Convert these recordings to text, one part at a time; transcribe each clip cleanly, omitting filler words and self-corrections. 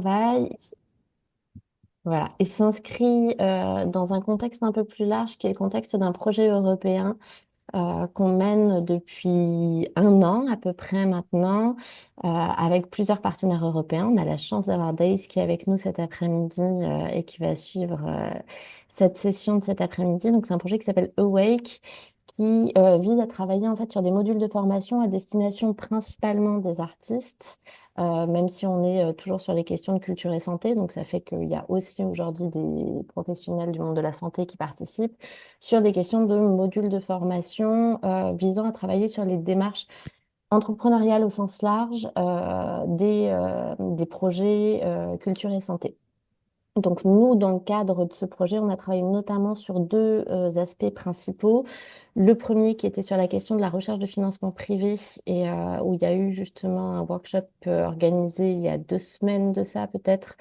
travail, voilà, il s'inscrit dans un contexte un peu plus large qui est le contexte d'un projet européen qu'on mène depuis un an à peu près maintenant, avec plusieurs partenaires européens. On a la chance d'avoir Daïs qui est avec nous cet après-midi et qui va suivre cette session de cet après-midi. Donc, c'est un projet qui s'appelle Awake, qui vise à travailler en fait sur des modules de formation à destination principalement des artistes, même si on est toujours sur les questions de culture et santé. Donc, ça fait qu'il y a aussi aujourd'hui des professionnels du monde de la santé qui participent sur des questions de modules de formation visant à travailler sur les démarches entrepreneuriales au sens large des projets culture et santé. Donc nous, dans le cadre de ce projet, on a travaillé notamment sur deux aspects principaux. Le premier qui était sur la question de la recherche de financement privé et où il y a eu justement un workshop organisé il y a 2 semaines de ça peut-être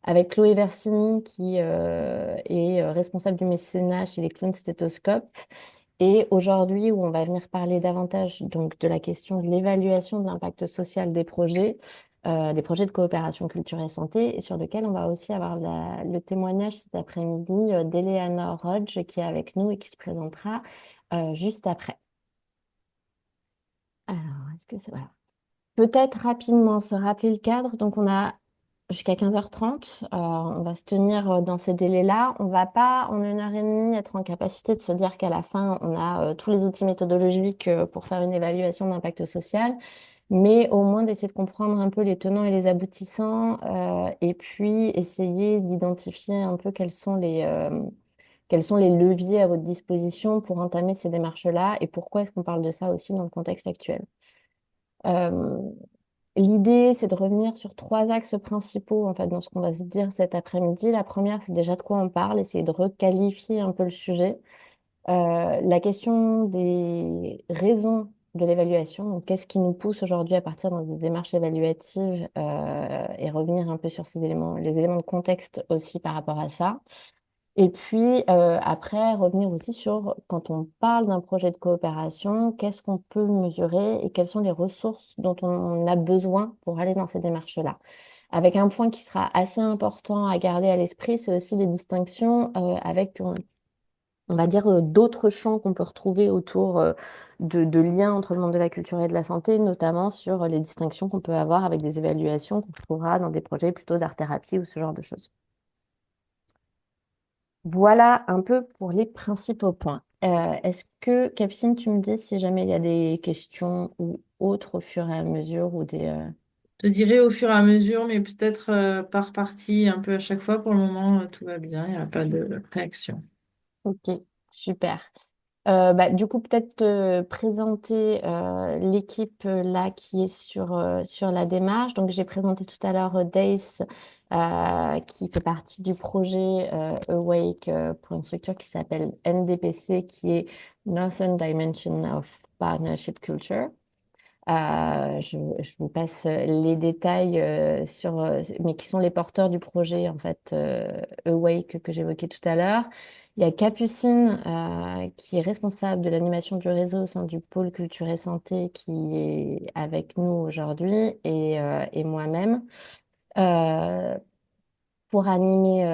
avec Chloé Versini qui est responsable du mécénat chez les Clowns Stéthoscope. Et aujourd'hui, où on va venir parler davantage donc de la question de l'évaluation de l'impact social des projets de coopération culture et santé, et sur lequel on va aussi avoir le témoignage cet après-midi d'Eleanor Rodge qui est avec nous et qui se présentera juste après. Alors, est-ce que c'est voilà. Peut-être rapidement se rappeler le cadre. Donc, on a jusqu'à 15h30. On va se tenir dans ces délais-là. On va pas, en 1 heure et demie, être en capacité de se dire qu'à la fin, on a tous les outils méthodologiques pour faire une évaluation d'impact social, mais au moins d'essayer de comprendre un peu les tenants et les aboutissants, et puis essayer d'identifier un peu quels sont les leviers à votre disposition pour entamer ces démarches-là et pourquoi est-ce qu'on parle de ça aussi dans le contexte actuel. Euh, L'idée, c'est de revenir sur trois axes principaux en fait dans ce qu'on va se dire cet après-midi. La première, c'est déjà de quoi on parle, essayer de requalifier un peu le sujet. La question des raisons de l'évaluation, donc qu'est-ce qui nous pousse aujourd'hui à partir dans des démarches évaluatives et revenir un peu sur ces éléments, les éléments de contexte aussi par rapport à ça. Et puis après, revenir aussi sur, quand on parle d'un projet de coopération, qu'est-ce qu'on peut mesurer et quelles sont les ressources dont on a besoin pour aller dans ces démarches-là. Avec un point qui sera assez important à garder à l'esprit, c'est aussi les distinctions avec, on va dire, d'autres champs qu'on peut retrouver autour de liens entre le monde de la culture et de la santé, notamment sur les distinctions qu'on peut avoir avec des évaluations qu'on trouvera dans des projets plutôt d'art-thérapie ou ce genre de choses. Voilà un peu pour les principaux points. Est-ce que, Capucine, tu me dis si jamais il y a des questions ou autres au fur et à mesure ou des... Je dirais au fur et à mesure, mais peut-être par partie, un peu à chaque fois. Pour le moment, tout va bien, il n'y a pas de réaction. Ok, super. Du coup, peut-être présenter l'équipe là qui est sur la démarche. Donc, j'ai présenté tout à l'heure Dace qui fait partie du projet Awake pour une structure qui s'appelle NDPC, qui est Northern Dimension of Partnership Culture. Je vous passe les détails mais qui sont les porteurs du projet en fait Awake que j'évoquais tout à l'heure. Il y a Capucine qui est responsable de l'animation du réseau au sein du pôle culture et santé qui est avec nous aujourd'hui et moi-même euh, pour animer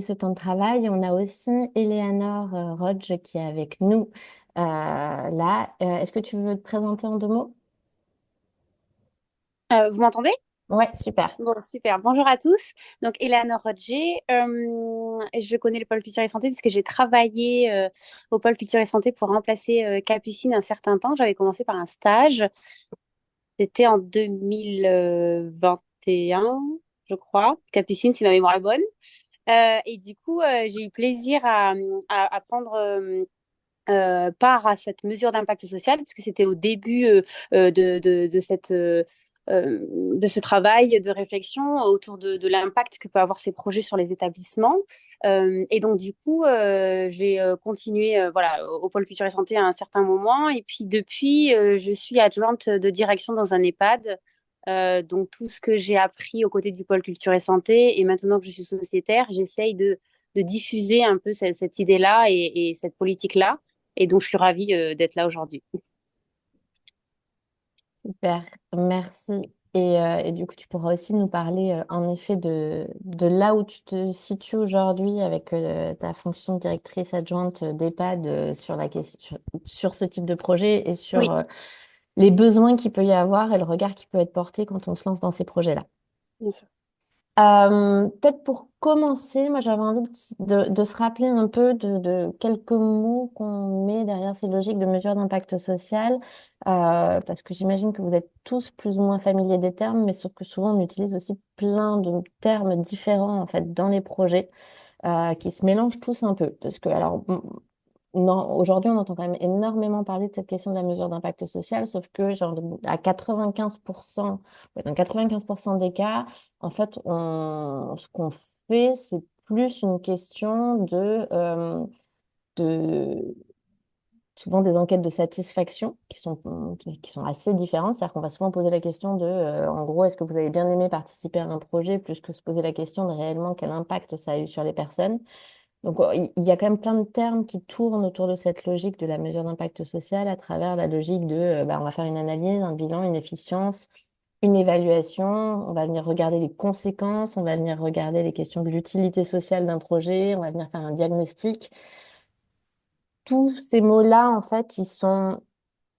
ce temps de travail. On a aussi Eleanor Rodge qui est avec nous là. Est-ce que tu veux te présenter en 2 mots? Vous m'entendez? Ouais, super. Bon, super. Bonjour à tous. Donc, Eleanor Rodger. Je connais le pôle culture et santé puisque j'ai travaillé au pôle culture et santé pour remplacer Capucine un certain temps. J'avais commencé par un stage. C'était en 2021, je crois. Capucine, si ma mémoire est bonne. Et du coup, j'ai eu plaisir à prendre part à cette mesure d'impact social, puisque c'était au début de cette, de ce travail de réflexion autour de l'impact que peut avoir ces projets sur les établissements. Et donc, du coup, j'ai continué voilà, au pôle culture et santé à un certain moment. Et puis, depuis, je suis adjointe de direction dans un EHPAD. Donc, tout ce que j'ai appris aux côtés du pôle culture et santé, et maintenant que je suis sociétaire, j'essaye de diffuser un peu cette idée-là et cette politique-là et donc je suis ravie d'être là aujourd'hui. Super. Merci. Et du coup, tu pourras aussi nous parler en effet de là où tu te situes aujourd'hui avec ta fonction de directrice adjointe d'EHPAD sur sur ce type de projet et sur Oui, les besoins qu'il peut y avoir et le regard qui peut être porté quand on se lance dans ces projets-là. bien sûr. Peut-être pour commencer, moi j'avais envie de se rappeler un peu de quelques mots qu'on met derrière ces logiques de mesure d'impact social, parce que j'imagine que vous êtes tous plus ou moins familiers des termes, mais sauf que souvent on utilise aussi plein de termes différents en fait dans les projets qui se mélangent tous un peu. Parce que, alors, non, aujourd'hui, on entend quand même énormément parler de cette question de la mesure d'impact social, sauf que genre, à 95%, ouais, dans 95% des cas, en fait, ce qu'on fait, c'est plus une question de souvent des enquêtes de satisfaction qui sont assez différentes. C'est-à-dire qu'on va souvent poser la question en gros, est-ce que vous avez bien aimé participer à un projet, plus que se poser la question de réellement quel impact ça a eu sur les personnes. Donc, il y a quand même plein de termes qui tournent autour de cette logique de la mesure d'impact social à travers la logique bah, on va faire une analyse, un bilan, une efficience, une évaluation, on va venir regarder les conséquences, on va venir regarder les questions de l'utilité sociale d'un projet, on va venir faire un diagnostic. Tous ces mots-là, en fait, il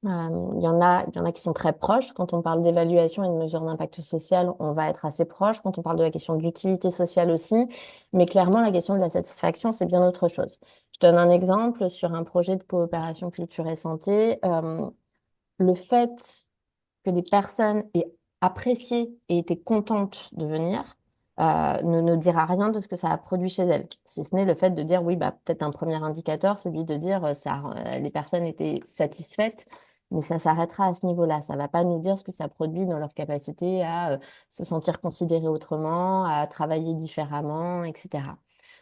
y en a qui sont très proches. Quand on parle d'évaluation et de mesure d'impact social, on va être assez proche. Quand on parle de la question de l'utilité sociale aussi, mais clairement, la question de la satisfaction, c'est bien autre chose. Je donne un exemple sur un projet de coopération culture et santé. Le fait que des personnes aient apprécié et été contentes de venir ne dira rien de ce que ça a produit chez elles. Si ce n'est le fait de dire, oui, bah, peut-être un premier indicateur, celui de dire les personnes étaient satisfaites, mais ça s'arrêtera à ce niveau-là. Ça ne va pas nous dire ce que ça produit dans leur capacité à se sentir considérées autrement, à travailler différemment, etc.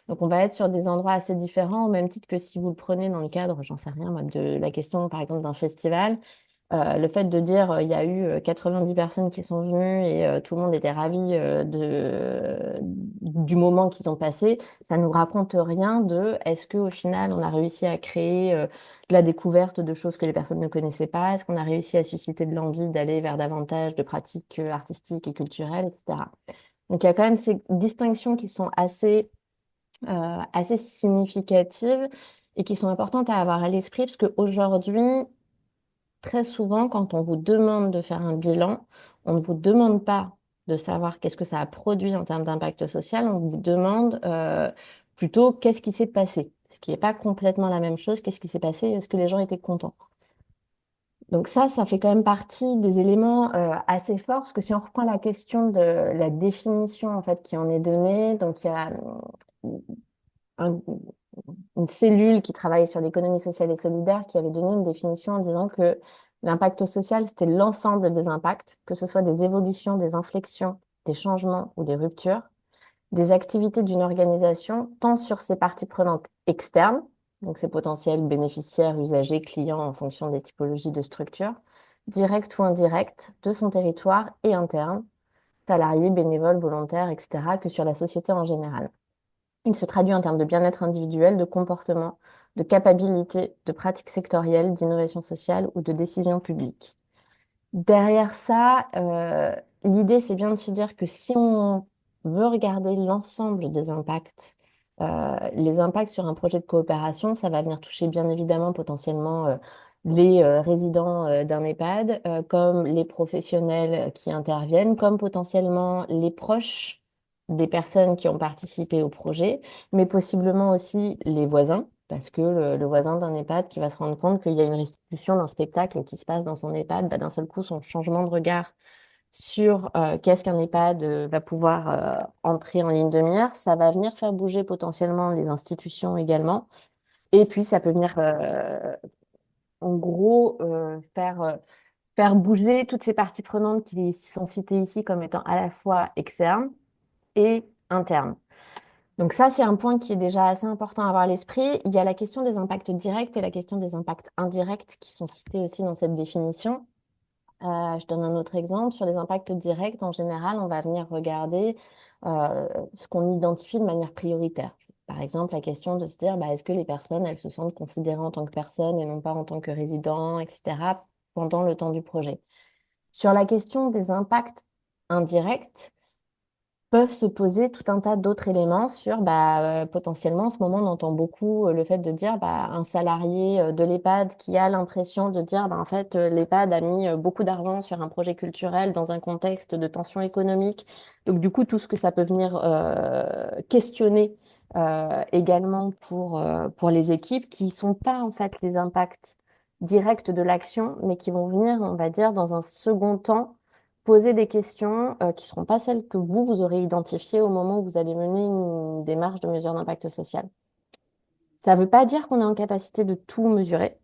Donc, on va être sur des endroits assez différents, au même titre que si vous le prenez dans le cadre, j'en sais rien, moi, de la question, par exemple, d'un festival. Le fait de dire il y a eu 90 personnes qui sont venues et tout le monde était ravi du moment qu'ils ont passé, ça nous raconte rien de est-ce qu'au final on a réussi à créer de la découverte de choses que les personnes ne connaissaient pas, est-ce qu'on a réussi à susciter de l'envie d'aller vers davantage de pratiques artistiques et culturelles, etc. Donc il y a quand même ces distinctions qui sont assez significatives et qui sont importantes à avoir à l'esprit parce qu'aujourd'hui, très souvent, quand on vous demande de faire un bilan, on ne vous demande pas de savoir qu'est-ce que ça a produit en termes d'impact social, on vous demande plutôt qu'est-ce qui s'est passé. Ce qui n'est pas complètement la même chose. Qu'est-ce qui s'est passé? Est-ce que les gens étaient contents? Donc ça fait quand même partie des éléments assez forts, parce que si on reprend la question de la définition en fait qui en est donnée, donc il y a un- une cellule qui travaille sur l'économie sociale et solidaire qui avait donné une définition en disant que l'impact social, c'était l'ensemble des impacts, que ce soit des évolutions, des inflexions, des changements ou des ruptures, des activités d'une organisation, tant sur ses parties prenantes externes, donc ses potentiels bénéficiaires, usagers, clients en fonction des typologies de structures, directes ou indirectes, de son territoire et interne, salariés, bénévoles, volontaires, etc., que sur la société en général. Il se traduit en termes de bien-être individuel, de comportement, de capacité, de pratiques sectorielles, d'innovation sociale ou de décision publique. Derrière ça, l'idée, c'est bien de se dire que si on veut regarder l'ensemble des impacts, les impacts sur un projet de coopération, ça va venir toucher bien évidemment potentiellement les résidents d'un EHPAD, comme les professionnels qui interviennent, comme potentiellement les proches des personnes qui ont participé au projet, mais possiblement aussi les voisins. Parce que le voisin d'un EHPAD qui va se rendre compte qu'il y a une restitution d'un spectacle qui se passe dans son EHPAD, bah, d'un seul coup, son changement de regard sur qu'est-ce qu'un EHPAD va pouvoir entrer en ligne de mire, ça va venir faire bouger potentiellement les institutions également. Et puis, ça peut venir, en gros, faire bouger toutes ces parties prenantes qui sont citées ici comme étant à la fois externes et internes. Donc ça, c'est un point qui est déjà assez important à avoir à l'esprit. Il y a la question des impacts directs et la question des impacts indirects qui sont cités aussi dans cette définition. Je donne un autre exemple. Sur les impacts directs, en général, on va venir regarder ce qu'on identifie de manière prioritaire. Par exemple, la question de se dire, bah, est-ce que les personnes, elles se sentent considérées en tant que personnes et non pas en tant que résidents, etc., pendant le temps du projet. Sur la question des impacts indirects, peuvent se poser tout un tas d'autres éléments sur potentiellement en ce moment on entend beaucoup le fait de dire un salarié de l'EHPAD qui a l'impression de dire en fait l'EHPAD a mis beaucoup d'argent sur un projet culturel dans un contexte de tension économique. Donc du coup tout ce que ça peut venir questionner également pour les équipes qui sont pas en fait les impacts directs de l'action mais qui vont venir on va dire dans un second temps poser des questions qui ne seront pas celles que vous aurez identifiées au moment où vous allez mener une démarche de mesure d'impact social. Ça ne veut pas dire qu'on est en capacité de tout mesurer.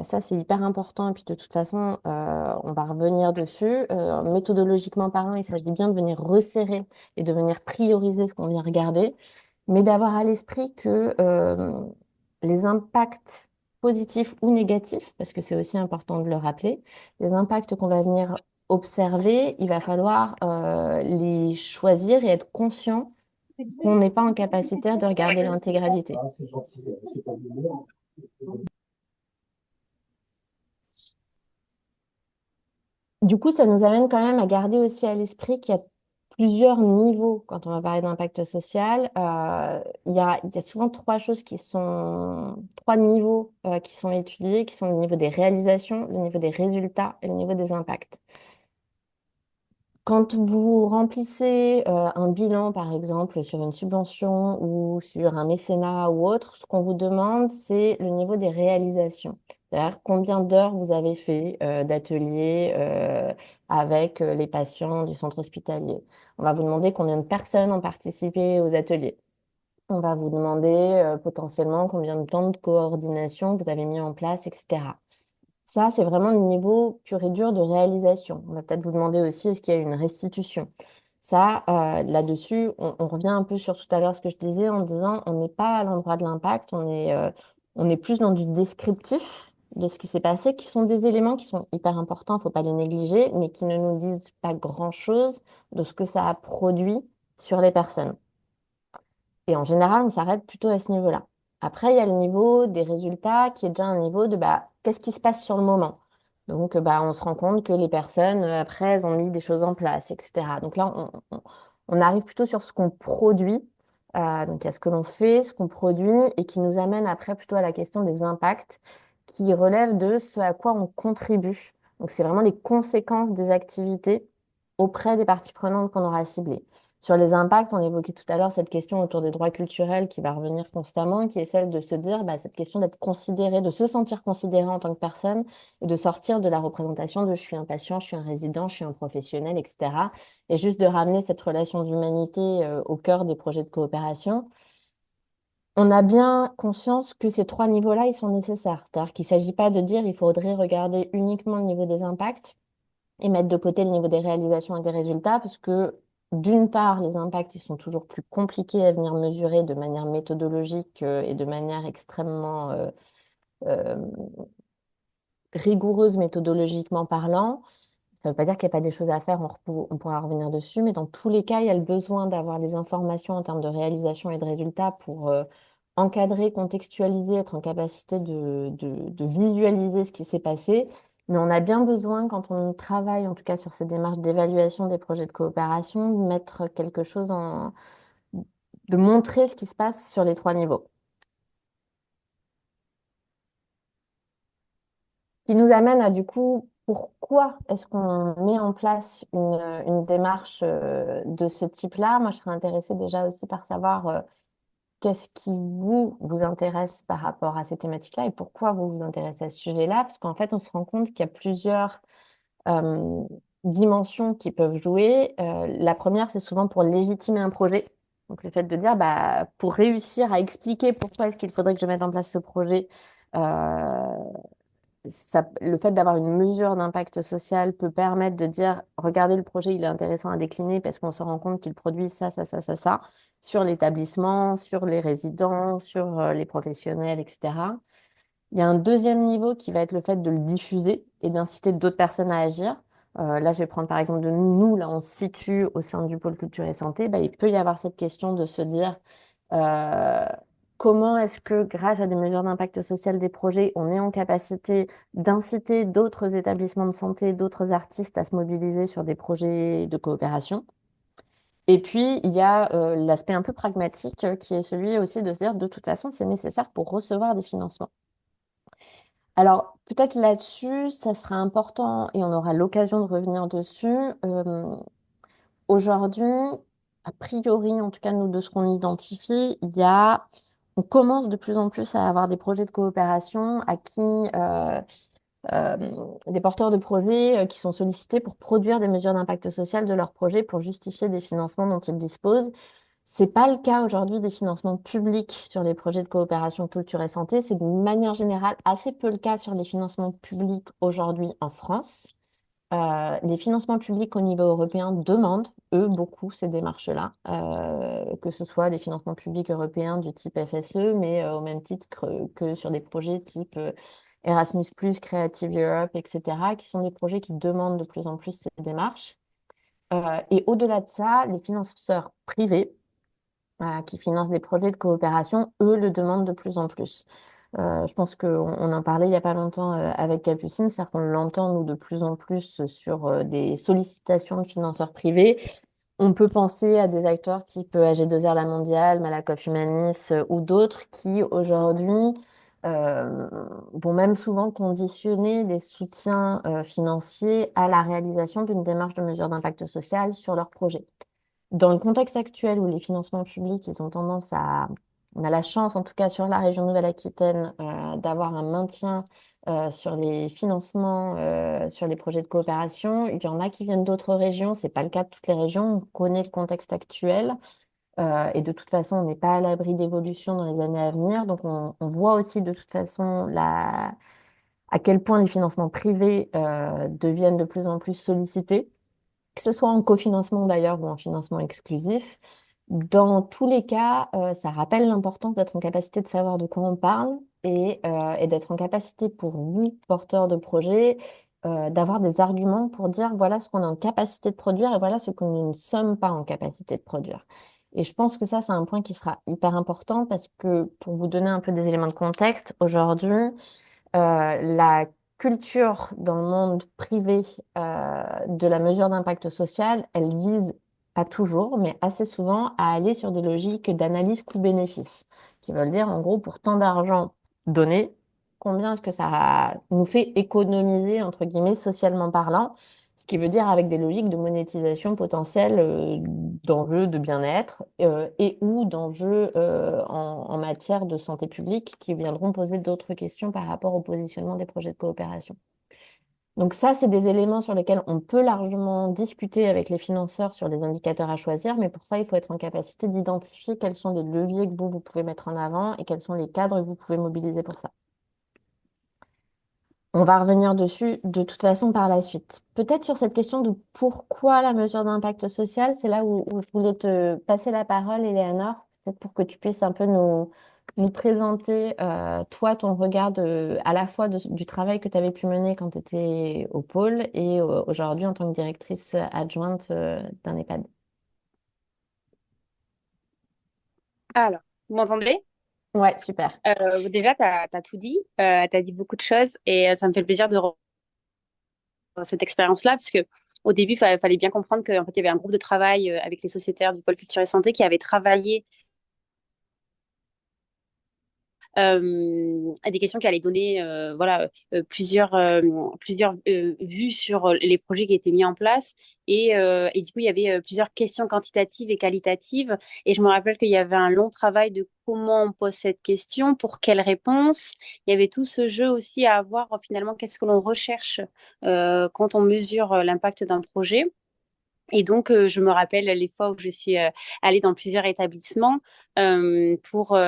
Ça, c'est hyper important. Et puis, de toute façon, on va revenir dessus. Méthodologiquement parlant, il s'agit bien de venir resserrer et de venir prioriser ce qu'on vient regarder, mais d'avoir à l'esprit que les impacts positifs ou négatifs, parce que c'est aussi important de le rappeler, les impacts qu'on va venir observer, il va falloir les choisir et être conscient qu'on n'est pas en capacité de regarder l'intégralité. Du coup, ça nous amène quand même à garder aussi à l'esprit qu'il y a plusieurs niveaux quand on va parler d'impact social. Il y a souvent trois niveaux qui sont étudiés, qui sont le niveau des réalisations, le niveau des résultats et le niveau des impacts. Quand vous remplissez un bilan, par exemple, sur une subvention ou sur un mécénat ou autre, ce qu'on vous demande, c'est le niveau des réalisations. C'est-à-dire combien d'heures vous avez fait d'ateliers avec les patients du centre hospitalier. On va vous demander combien de personnes ont participé aux ateliers. On va vous demander potentiellement combien de temps de coordination vous avez mis en place, etc. Ça, c'est vraiment le niveau pur et dur de réalisation. On va peut-être vous demander aussi, est-ce qu'il y a une restitution? Ça, là-dessus, on revient un peu sur tout à l'heure ce que je disais en disant, on n'est pas à l'endroit de l'impact, on est plus dans du descriptif de ce qui s'est passé, qui sont des éléments qui sont hyper importants, il ne faut pas les négliger, mais qui ne nous disent pas grand-chose de ce que ça a produit sur les personnes. Et en général, on s'arrête plutôt à ce niveau-là. Après, il y a le niveau des résultats qui est déjà un niveau de qu'est-ce qui se passe sur le moment. Donc, on se rend compte que les personnes, après, elles ont mis des choses en place, etc. Donc là, on arrive plutôt sur ce qu'on produit. Donc, il y a ce que l'on fait, ce qu'on produit, et qui nous amène après plutôt à la question des impacts, qui relèvent de ce à quoi on contribue. Donc, c'est vraiment les conséquences des activités auprès des parties prenantes qu'on aura ciblées. Sur les impacts, on évoquait tout à l'heure cette question autour des droits culturels qui va revenir constamment, qui est celle de se dire, cette question d'être considéré, de se sentir considéré en tant que personne et de sortir de la représentation de je suis un patient, je suis un résident, je suis un professionnel, etc. Et juste de ramener cette relation d'humanité au cœur des projets de coopération. On a bien conscience que ces trois niveaux-là, ils sont nécessaires. C'est-à-dire qu'il ne s'agit pas de dire il faudrait regarder uniquement le niveau des impacts et mettre de côté le niveau des réalisations et des résultats, parce que d'une part, les impacts, ils sont toujours plus compliqués à venir mesurer de manière méthodologique et de manière extrêmement euh, rigoureuse méthodologiquement parlant. Ça ne veut pas dire qu'il n'y a pas des choses à faire, on pourra revenir dessus, mais dans tous les cas, il y a le besoin d'avoir les informations en termes de réalisation et de résultats pour encadrer, contextualiser, être en capacité de visualiser ce qui s'est passé. Mais on a bien besoin, quand on travaille, en tout cas sur ces démarches d'évaluation des projets de coopération, de mettre quelque chose de montrer ce qui se passe sur les trois niveaux. Qui nous amène à du coup, pourquoi est-ce qu'on met en place une démarche de ce type-là? Moi, je serais intéressée déjà aussi par savoir qu'est-ce qui vous intéresse par rapport à ces thématiques-là et pourquoi vous vous intéressez à ce sujet-là? Parce qu'en fait, on se rend compte qu'il y a plusieurs euh, dimensions qui peuvent jouer. La première, c'est souvent pour légitimer un projet. Donc, le fait de dire, pour réussir à expliquer pourquoi est-ce qu'il faudrait que je mette en place ce projet, euh, le fait d'avoir une mesure d'impact social peut permettre de dire, regardez, le projet, il est intéressant à décliner parce qu'on se rend compte qu'il produit ça, ça, ça, ça, ça, sur l'établissement, sur les résidents, sur les professionnels, etc. Il y a un deuxième niveau qui va être le fait de le diffuser et d'inciter d'autres personnes à agir. Là, je vais prendre par exemple de nous, là, on se situe au sein du pôle culture et santé. Il peut y avoir cette question de se dire, euh, comment est-ce que, grâce à des mesures d'impact social des projets, on est en capacité d'inciter d'autres établissements de santé, d'autres artistes à se mobiliser sur des projets de coopération. Et puis, il y a l'aspect un peu pragmatique qui est celui aussi de se dire, de toute façon, c'est nécessaire pour recevoir des financements. Alors, peut-être là-dessus, ça sera important et on aura l'occasion de revenir dessus. Aujourd'hui, a priori, en tout cas, nous, de ce qu'on identifie, on commence de plus en plus à avoir des projets de coopération à qui euh, des porteurs de projets qui sont sollicités pour produire des mesures d'impact social de leur projet pour justifier des financements dont ils disposent. C'est pas le cas aujourd'hui des financements publics sur les projets de coopération culture et santé. C'est de manière générale assez peu le cas sur les financements publics aujourd'hui en France. Les financements publics au niveau européen demandent, eux, beaucoup ces démarches-là, que ce soit des financements publics européens du type FSE, mais au même titre que sur des projets type Erasmus+, Creative Europe, etc., qui sont des projets qui demandent de plus en plus ces démarches. Et au-delà de ça, les financeurs privés, qui financent des projets de coopération, eux, le demandent de plus en plus. Je pense qu'on en parlait il n'y a pas longtemps avec Capucine, c'est-à-dire qu'on l'entend, nous, de plus en plus sur des sollicitations de financeurs privés. On peut penser à des acteurs type AG2R La Mondiale, Malakoff Humanis ou d'autres qui, aujourd'hui, vont même souvent conditionner des soutiens financiers à la réalisation d'une démarche de mesure d'impact social sur leur projet. Dans le contexte actuel où les financements publics, ils ont tendance à... On a la chance, en tout cas sur la région Nouvelle-Aquitaine, d'avoir un maintien sur les financements, sur les projets de coopération. Il y en a qui viennent d'autres régions, c'est pas le cas de toutes les régions. On connaît le contexte actuel et de toute façon, on n'est pas à l'abri d'évolution dans les années à venir. Donc, on voit aussi de toute façon à quel point les financements privés deviennent de plus en plus sollicités, que ce soit en cofinancement d'ailleurs ou en financement exclusif. Dans tous les cas, ça rappelle l'importance d'être en capacité de savoir de quoi on parle et d'être en capacité pour vous, porteurs de projet, d'avoir des arguments pour dire voilà ce qu'on est en capacité de produire et voilà ce que nous ne sommes pas en capacité de produire. Et je pense que ça, c'est un point qui sera hyper important parce que pour vous donner un peu des éléments de contexte, aujourd'hui, la culture dans le monde privé de la mesure d'impact social, elle vise pas toujours, mais assez souvent à aller sur des logiques d'analyse coût-bénéfice, qui veulent dire en gros pour tant d'argent donné, combien est-ce que ça nous fait économiser, entre guillemets, socialement parlant, ce qui veut dire avec des logiques de monétisation potentielle d'enjeux de bien-être et ou d'enjeux en matière de santé publique qui viendront poser d'autres questions par rapport au positionnement des projets de coopération. Donc ça, c'est des éléments sur lesquels on peut largement discuter avec les financeurs sur les indicateurs à choisir, mais pour ça, il faut être en capacité d'identifier quels sont les leviers que vous pouvez mettre en avant et quels sont les cadres que vous pouvez mobiliser pour ça. On va revenir dessus de toute façon par la suite. Peut-être sur cette question de pourquoi la mesure d'impact social, c'est là où je voulais te passer la parole, Eleanor, peut-être pour que tu puisses un peu nous présenter, toi, ton regard à la fois du travail que tu avais pu mener quand tu étais au pôle et aujourd'hui en tant que directrice adjointe d'un EHPAD. Alors, vous m'entendez? Ouais, super. Déjà, tu as tout dit, tu as dit beaucoup de choses et ça me fait plaisir de cette expérience-là, parce que au début, il fallait bien comprendre qu'en fait, il y avait un groupe de travail avec les sociétaires du pôle culture et santé qui avaient travaillé à des questions qui allaient donner voilà, plusieurs vues sur les projets qui étaient mis en place. Et du coup, il y avait plusieurs questions quantitatives et qualitatives. Et je me rappelle qu'il y avait un long travail de comment on pose cette question, pour quelle réponse. Il y avait tout ce jeu aussi à avoir finalement qu'est-ce que l'on recherche quand on mesure l'impact d'un projet. Et donc, je me rappelle les fois où je suis allée dans plusieurs établissements pour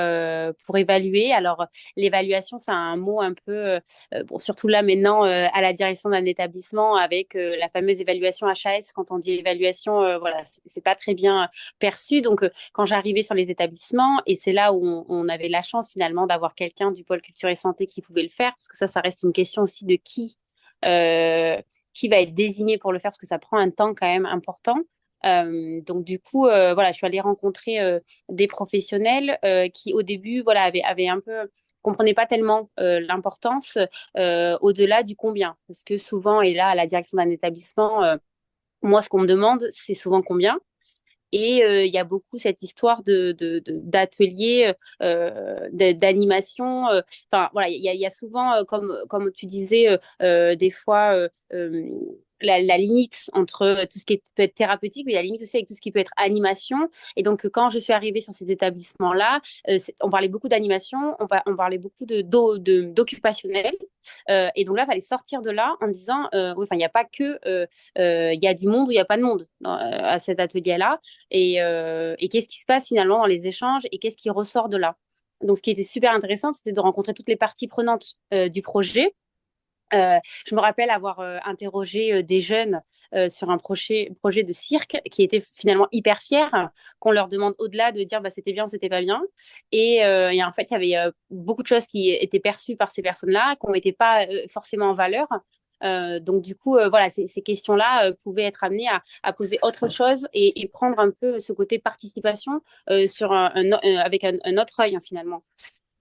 évaluer. Alors, l'évaluation, c'est un mot un peu, bon, surtout là maintenant, à la direction d'un établissement avec la fameuse évaluation HAS. Quand on dit évaluation, voilà, c'est pas très bien perçu. Donc, quand j'arrivais sur les établissements, et c'est là où on avait la chance finalement d'avoir quelqu'un du pôle culture et santé qui pouvait le faire, parce que ça reste une question aussi de qui. Euh, qui va être désigné pour le faire parce que ça prend un temps quand même important. Donc du coup, voilà, je suis allée rencontrer des professionnels qui au début, voilà, avaient un peu comprenaient pas tellement l'importance au-delà du combien, parce que souvent, et là, à la direction d'un établissement, moi, ce qu'on me demande, c'est souvent combien. Et il y a beaucoup cette histoire d'ateliers, d'animation. Enfin, voilà, il y a souvent, comme tu disais, des fois, la limite entre tout ce qui peut être thérapeutique, mais la limite aussi avec tout ce qui peut être animation. Et donc, quand je suis arrivée sur ces établissements-là, on parlait beaucoup d'animation, on parlait beaucoup d'occupationnel. Et donc là, il fallait sortir de là en disant, oui, enfin, il n'y a pas que, il y a du monde ou il n'y a pas de monde à cet atelier-là. Et qu'est-ce qui se passe finalement dans les échanges et qu'est-ce qui ressort de là. Donc, ce qui était super intéressant, c'était de rencontrer toutes les parties prenantes du projet. Je me rappelle avoir interrogé des jeunes sur un projet de cirque qui étaient finalement hyper fiers, qu'on leur demande au-delà de dire bah, c'était bien ou c'était pas bien. Et en fait, il y avait beaucoup de choses qui étaient perçues par ces personnes-là, qui n'étaient pas forcément en valeur. Donc du coup, voilà, ces questions-là pouvaient être amenées à poser autre chose et prendre un peu ce côté participation sur avec un autre œil hein, finalement.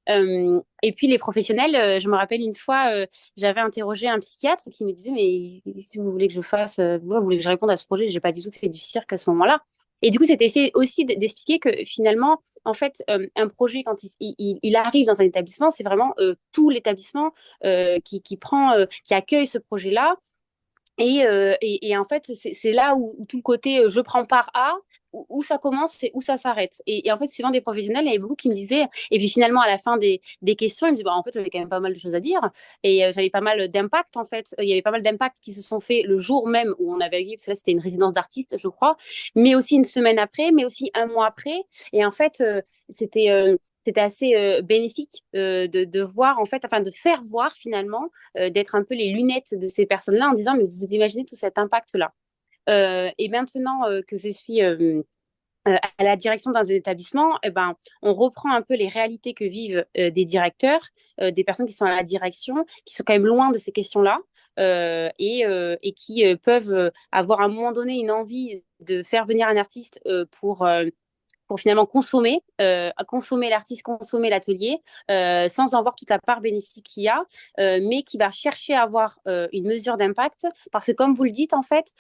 Et puis les professionnels, je me rappelle une fois, j'avais interrogé un psychiatre qui me disait, mais si vous voulez que je fasse, vous voulez que je réponde à ce projet, j'ai pas du tout fait du cirque à ce moment-là. Et du coup, c'était essayer aussi d'expliquer que finalement, en fait, un projet, quand il arrive dans un établissement, c'est vraiment tout l'établissement qui prend, qui accueille ce projet-là et en fait, c'est là où tout le côté je prends part à, où ça commence et où ça s'arrête. Et en fait, suivant des professionnels, il y avait beaucoup qui me disaient, et puis finalement, à la fin des questions, ils me disaient, bah, en fait, j'avais quand même pas mal de choses à dire, et j'avais pas mal d'impact, en fait. Il y avait pas mal d'impacts qui se sont faits le jour même où on avait accueilli, parce que là, c'était une résidence d'artiste, je crois, mais aussi une semaine après, mais aussi un mois après. Et en fait, c'était... c'était assez bénéfique de voir, en fait, enfin, de faire voir finalement d'être un peu les lunettes de ces personnes-là en disant, mais vous imaginez tout cet impact-là. Et maintenant que je suis à la direction d'un établissement, eh ben, on reprend un peu les réalités que vivent des directeurs, des personnes qui sont à la direction, qui sont quand même loin de ces questions-là. Et qui peuvent avoir à un moment donné une envie de faire venir un artiste pour finalement consommer l'artiste, consommer l'atelier, sans en voir toute la part bénéfique qu'il y a, mais qui va chercher à avoir une mesure d'impact, parce que comme vous le dites en fait,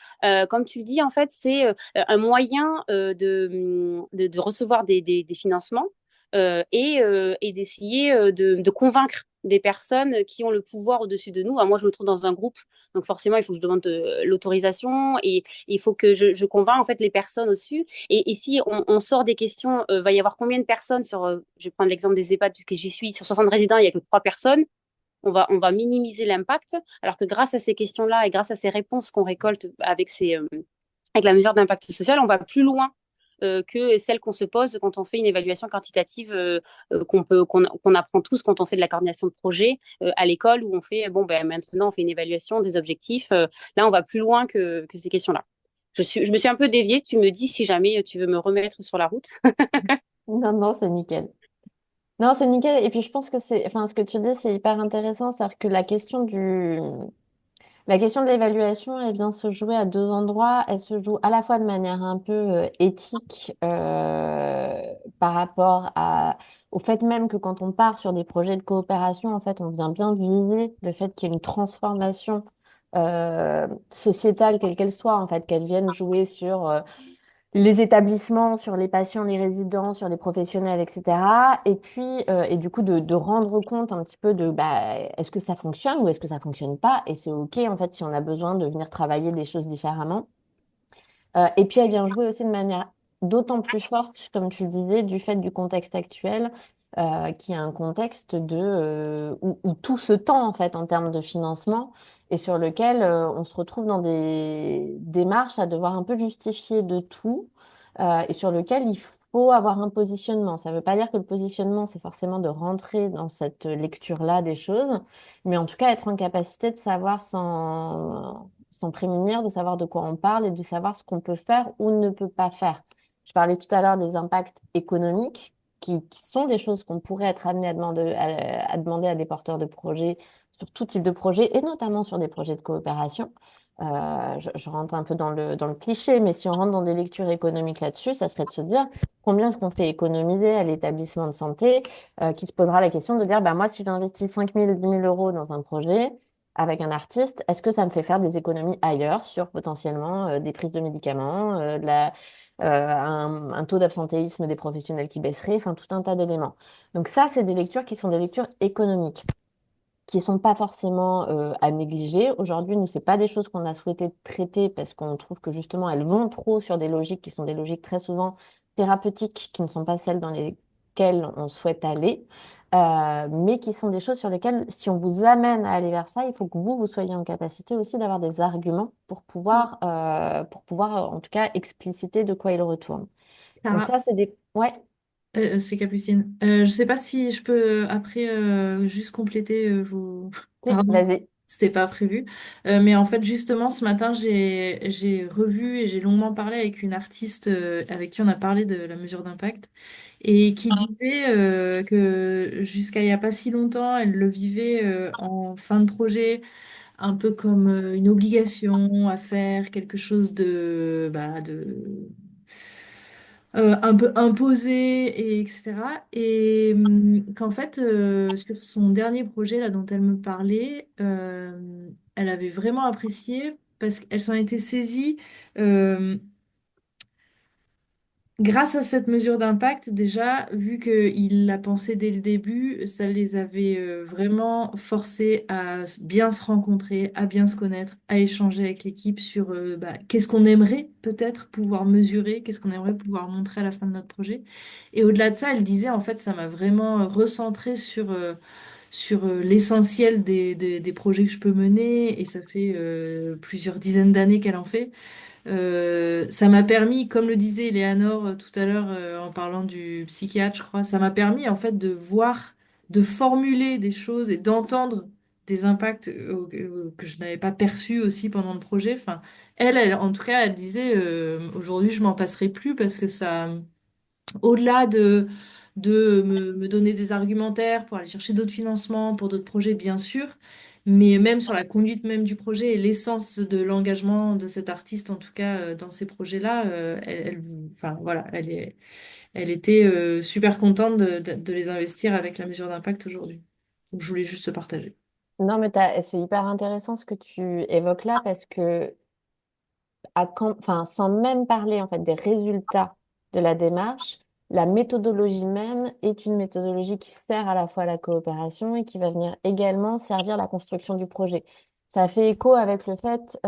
comme tu le dis en fait, c'est un moyen de recevoir des financements et d'essayer de convaincre des personnes qui ont le pouvoir au-dessus de nous. Alors moi, je me trouve dans un groupe, donc forcément, il faut que je demande l'autorisation et il faut que je convainc en fait les personnes au-dessus. Et si on sort des questions, va y avoir combien de personnes sur, je vais prendre l'exemple des EHPAD puisque j'y suis, sur 60 résidents, il n'y a que 3 personnes. On va minimiser l'impact, alors que grâce à ces questions-là et grâce à ces réponses qu'on récolte avec la mesure d'impact social, on va plus loin que celle qu'on se pose quand on fait une évaluation quantitative qu'on apprend tous quand on fait de la coordination de projet à l'école où on fait, bon, ben, maintenant on fait une évaluation des objectifs. Là, on va plus loin que ces questions-là. Je me suis un peu déviée. Tu me dis si jamais tu veux me remettre sur la route. Non, non, c'est nickel. Non, c'est nickel. Et puis je pense que enfin, ce que tu dis, c'est hyper intéressant. C'est-à-dire que la question de l'évaluation, elle vient se jouer à deux endroits. Elle se joue à la fois de manière un peu éthique par rapport au fait même que quand on part sur des projets de coopération, en fait, on vient bien viser le fait qu'il y ait une transformation sociétale, quelle qu'elle soit, en fait, qu'elle vienne jouer sur les établissements, sur les patients, les résidents, sur les professionnels, etc. Et puis, et du coup, de rendre compte un petit peu de bah, est-ce que ça fonctionne ou est-ce que ça fonctionne pas? Et c'est OK, en fait, si on a besoin de venir travailler des choses différemment. Et puis, elle vient jouer aussi de manière d'autant plus forte, comme tu le disais, du fait du contexte actuel, qui est un contexte où tout se tend, en fait, en termes de financement, et sur lequel on se retrouve dans des démarches à devoir un peu justifier de tout, et sur lequel il faut avoir un positionnement. Ça ne veut pas dire que le positionnement, c'est forcément de rentrer dans cette lecture-là des choses, mais en tout cas, être en capacité de savoir s'en prémunir, de savoir de quoi on parle et de savoir ce qu'on peut faire ou ne peut pas faire. Je parlais tout à l'heure des impacts économiques, qui sont des choses qu'on pourrait être amené à demander à des porteurs de projets sur tout type de projet et notamment sur des projets de coopération. Je rentre un peu dans le cliché, mais si on rentre dans des lectures économiques là-dessus, ça serait de se dire combien est-ce qu'on fait économiser à l'établissement de santé, qui se posera la question de dire, bah, moi, si j'investis 5 000, 10 000 euros dans un projet avec un artiste, est-ce que ça me fait faire des économies ailleurs sur potentiellement des prises de médicaments, un taux d'absentéisme des professionnels qui baisserait, enfin tout un tas d'éléments. Donc ça, c'est des lectures qui sont des lectures économiques qui sont pas forcément à négliger. Aujourd'hui, nous, c'est pas des choses qu'on a souhaité traiter parce qu'on trouve que justement, elles vont trop sur des logiques qui sont des logiques très souvent thérapeutiques, qui ne sont pas celles dans lesquelles on souhaite aller, mais qui sont des choses sur lesquelles, si on vous amène à aller vers ça, il faut que vous soyez en capacité aussi d'avoir des arguments pour pouvoir, en tout cas, expliciter de quoi il retourne. Donc Clara, ça, c'est des... Ouais, c'est Capucine. Je sais pas si je peux après juste compléter vos... oui, Pardon, vas-y. c'était pas prévu. Mais en fait, justement, ce matin, j'ai revu et j'ai longuement parlé avec une artiste avec qui on a parlé de la mesure d'impact et qui disait que jusqu'à il y a pas si longtemps, elle le vivait en fin de projet un peu comme une obligation à faire, quelque chose de un peu imposé, et etc. Et qu'en fait, sur son dernier projet là dont elle me parlait, elle avait vraiment apprécié parce qu'elle s'en était saisie. euh, Grâce à cette mesure d'impact, déjà, vu qu'ils la pensaient dès le début, ça les avait vraiment forcés à bien se rencontrer, à bien se connaître, à échanger avec l'équipe sur qu'est-ce qu'on aimerait peut-être pouvoir mesurer, qu'est-ce qu'on aimerait pouvoir montrer à la fin de notre projet. Et au-delà de ça, elle disait, en fait, ça m'a vraiment recentré sur l'essentiel des projets que je peux mener, et ça fait plusieurs dizaines d'années qu'elle en fait. Ça m'a permis, comme le disait Léanore tout à l'heure en parlant du psychiatre, je crois, ça m'a permis en fait de voir, de formuler des choses et d'entendre des impacts que je n'avais pas perçus aussi pendant le projet. Enfin, en tout cas, elle disait aujourd'hui, je m'en passerai plus parce que ça, au-delà de me donner des argumentaires pour aller chercher d'autres financements pour d'autres projets, bien sûr, mais même sur la conduite même du projet et l'essence de l'engagement de cet artiste, en tout cas dans ces projets-là, enfin, voilà, elle était super contente de les investir avec la mesure d'impact aujourd'hui. Donc, je voulais juste se partager. Non, mais c'est hyper intéressant ce que tu évoques là parce que enfin, sans même parler en fait des résultats de la démarche, la méthodologie même est une méthodologie qui sert à la fois à la coopération et qui va venir également servir la construction du projet. Ça fait écho avec le fait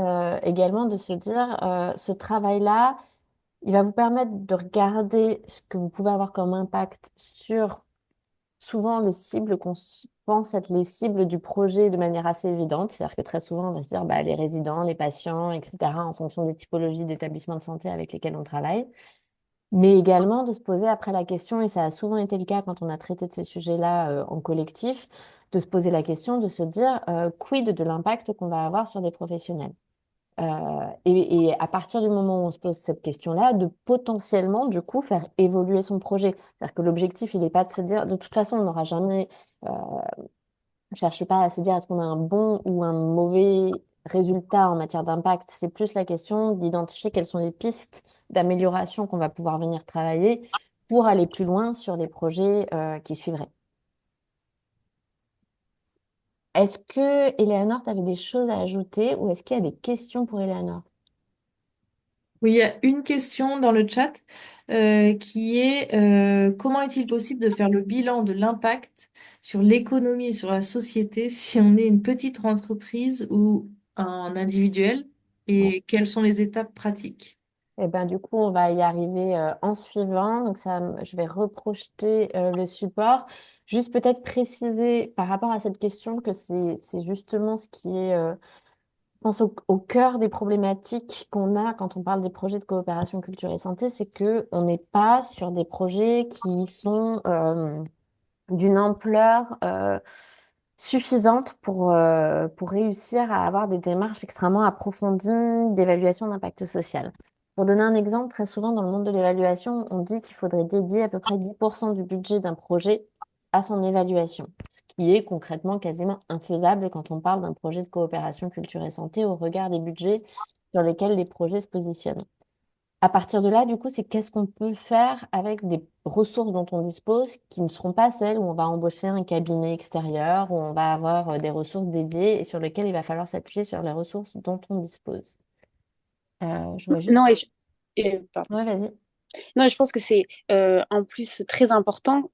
également de se dire ce travail-là, il va vous permettre de regarder ce que vous pouvez avoir comme impact sur souvent les cibles pense être les cibles du projet de manière assez évidente. C'est-à-dire que très souvent, on va se dire bah, les résidents, les patients, etc., en fonction des typologies d'établissements de santé avec lesquels on travaille. Mais également de se poser après la question, et ça a souvent été le cas quand on a traité de ces sujets-là en collectif, de se poser la question de se dire quid de l'impact qu'on va avoir sur des professionnels. Et à partir du moment où on se pose cette question-là, de potentiellement, du coup, faire évoluer son projet. C'est-à-dire que l'objectif, il n'est pas de se dire, de toute façon, on n'aura jamais, on cherche pas à se dire est-ce qu'on a un bon ou un mauvais résultat en matière d'impact. C'est plus la question d'identifier quelles sont les pistes d'amélioration qu'on va pouvoir venir travailler pour aller plus loin sur les projets qui suivraient. Est-ce que, Eleanor, tu avais des choses à ajouter ou est-ce qu'il y a des questions pour Eleanor? Oui, il y a une question dans le chat qui est comment est-il possible de faire le bilan de l'impact sur l'économie et sur la société si on est une petite entreprise ou un individuel et quelles sont les étapes pratiques? Eh ben, du coup, on va y arriver en suivant. Donc, ça, je vais reprojeter le support. Juste peut-être préciser par rapport à cette question que c'est justement ce qui est, je pense, au cœur des problématiques qu'on a quand on parle des projets de coopération culture et santé, c'est que on n'est pas sur des projets qui sont d'une ampleur suffisante pour réussir à avoir des démarches extrêmement approfondies d'évaluation d'impact social. Pour donner un exemple, très souvent dans le monde de l'évaluation, on dit qu'il faudrait dédier à peu près 10% du budget d'un projet à son évaluation, ce qui est concrètement quasiment infaisable quand on parle d'un projet de coopération culture et santé au regard des budgets sur lesquels les projets se positionnent. À partir de là, du coup, c'est qu'est-ce qu'on peut faire avec des ressources dont on dispose qui ne seront pas celles où on va embaucher un cabinet extérieur, où on va avoir des ressources dédiées et sur lesquelles il va falloir s'appuyer sur les ressources dont on dispose. Je voudrais juste... Non, pardon. Ouais, vas-y. Non, je pense que c'est en plus très important.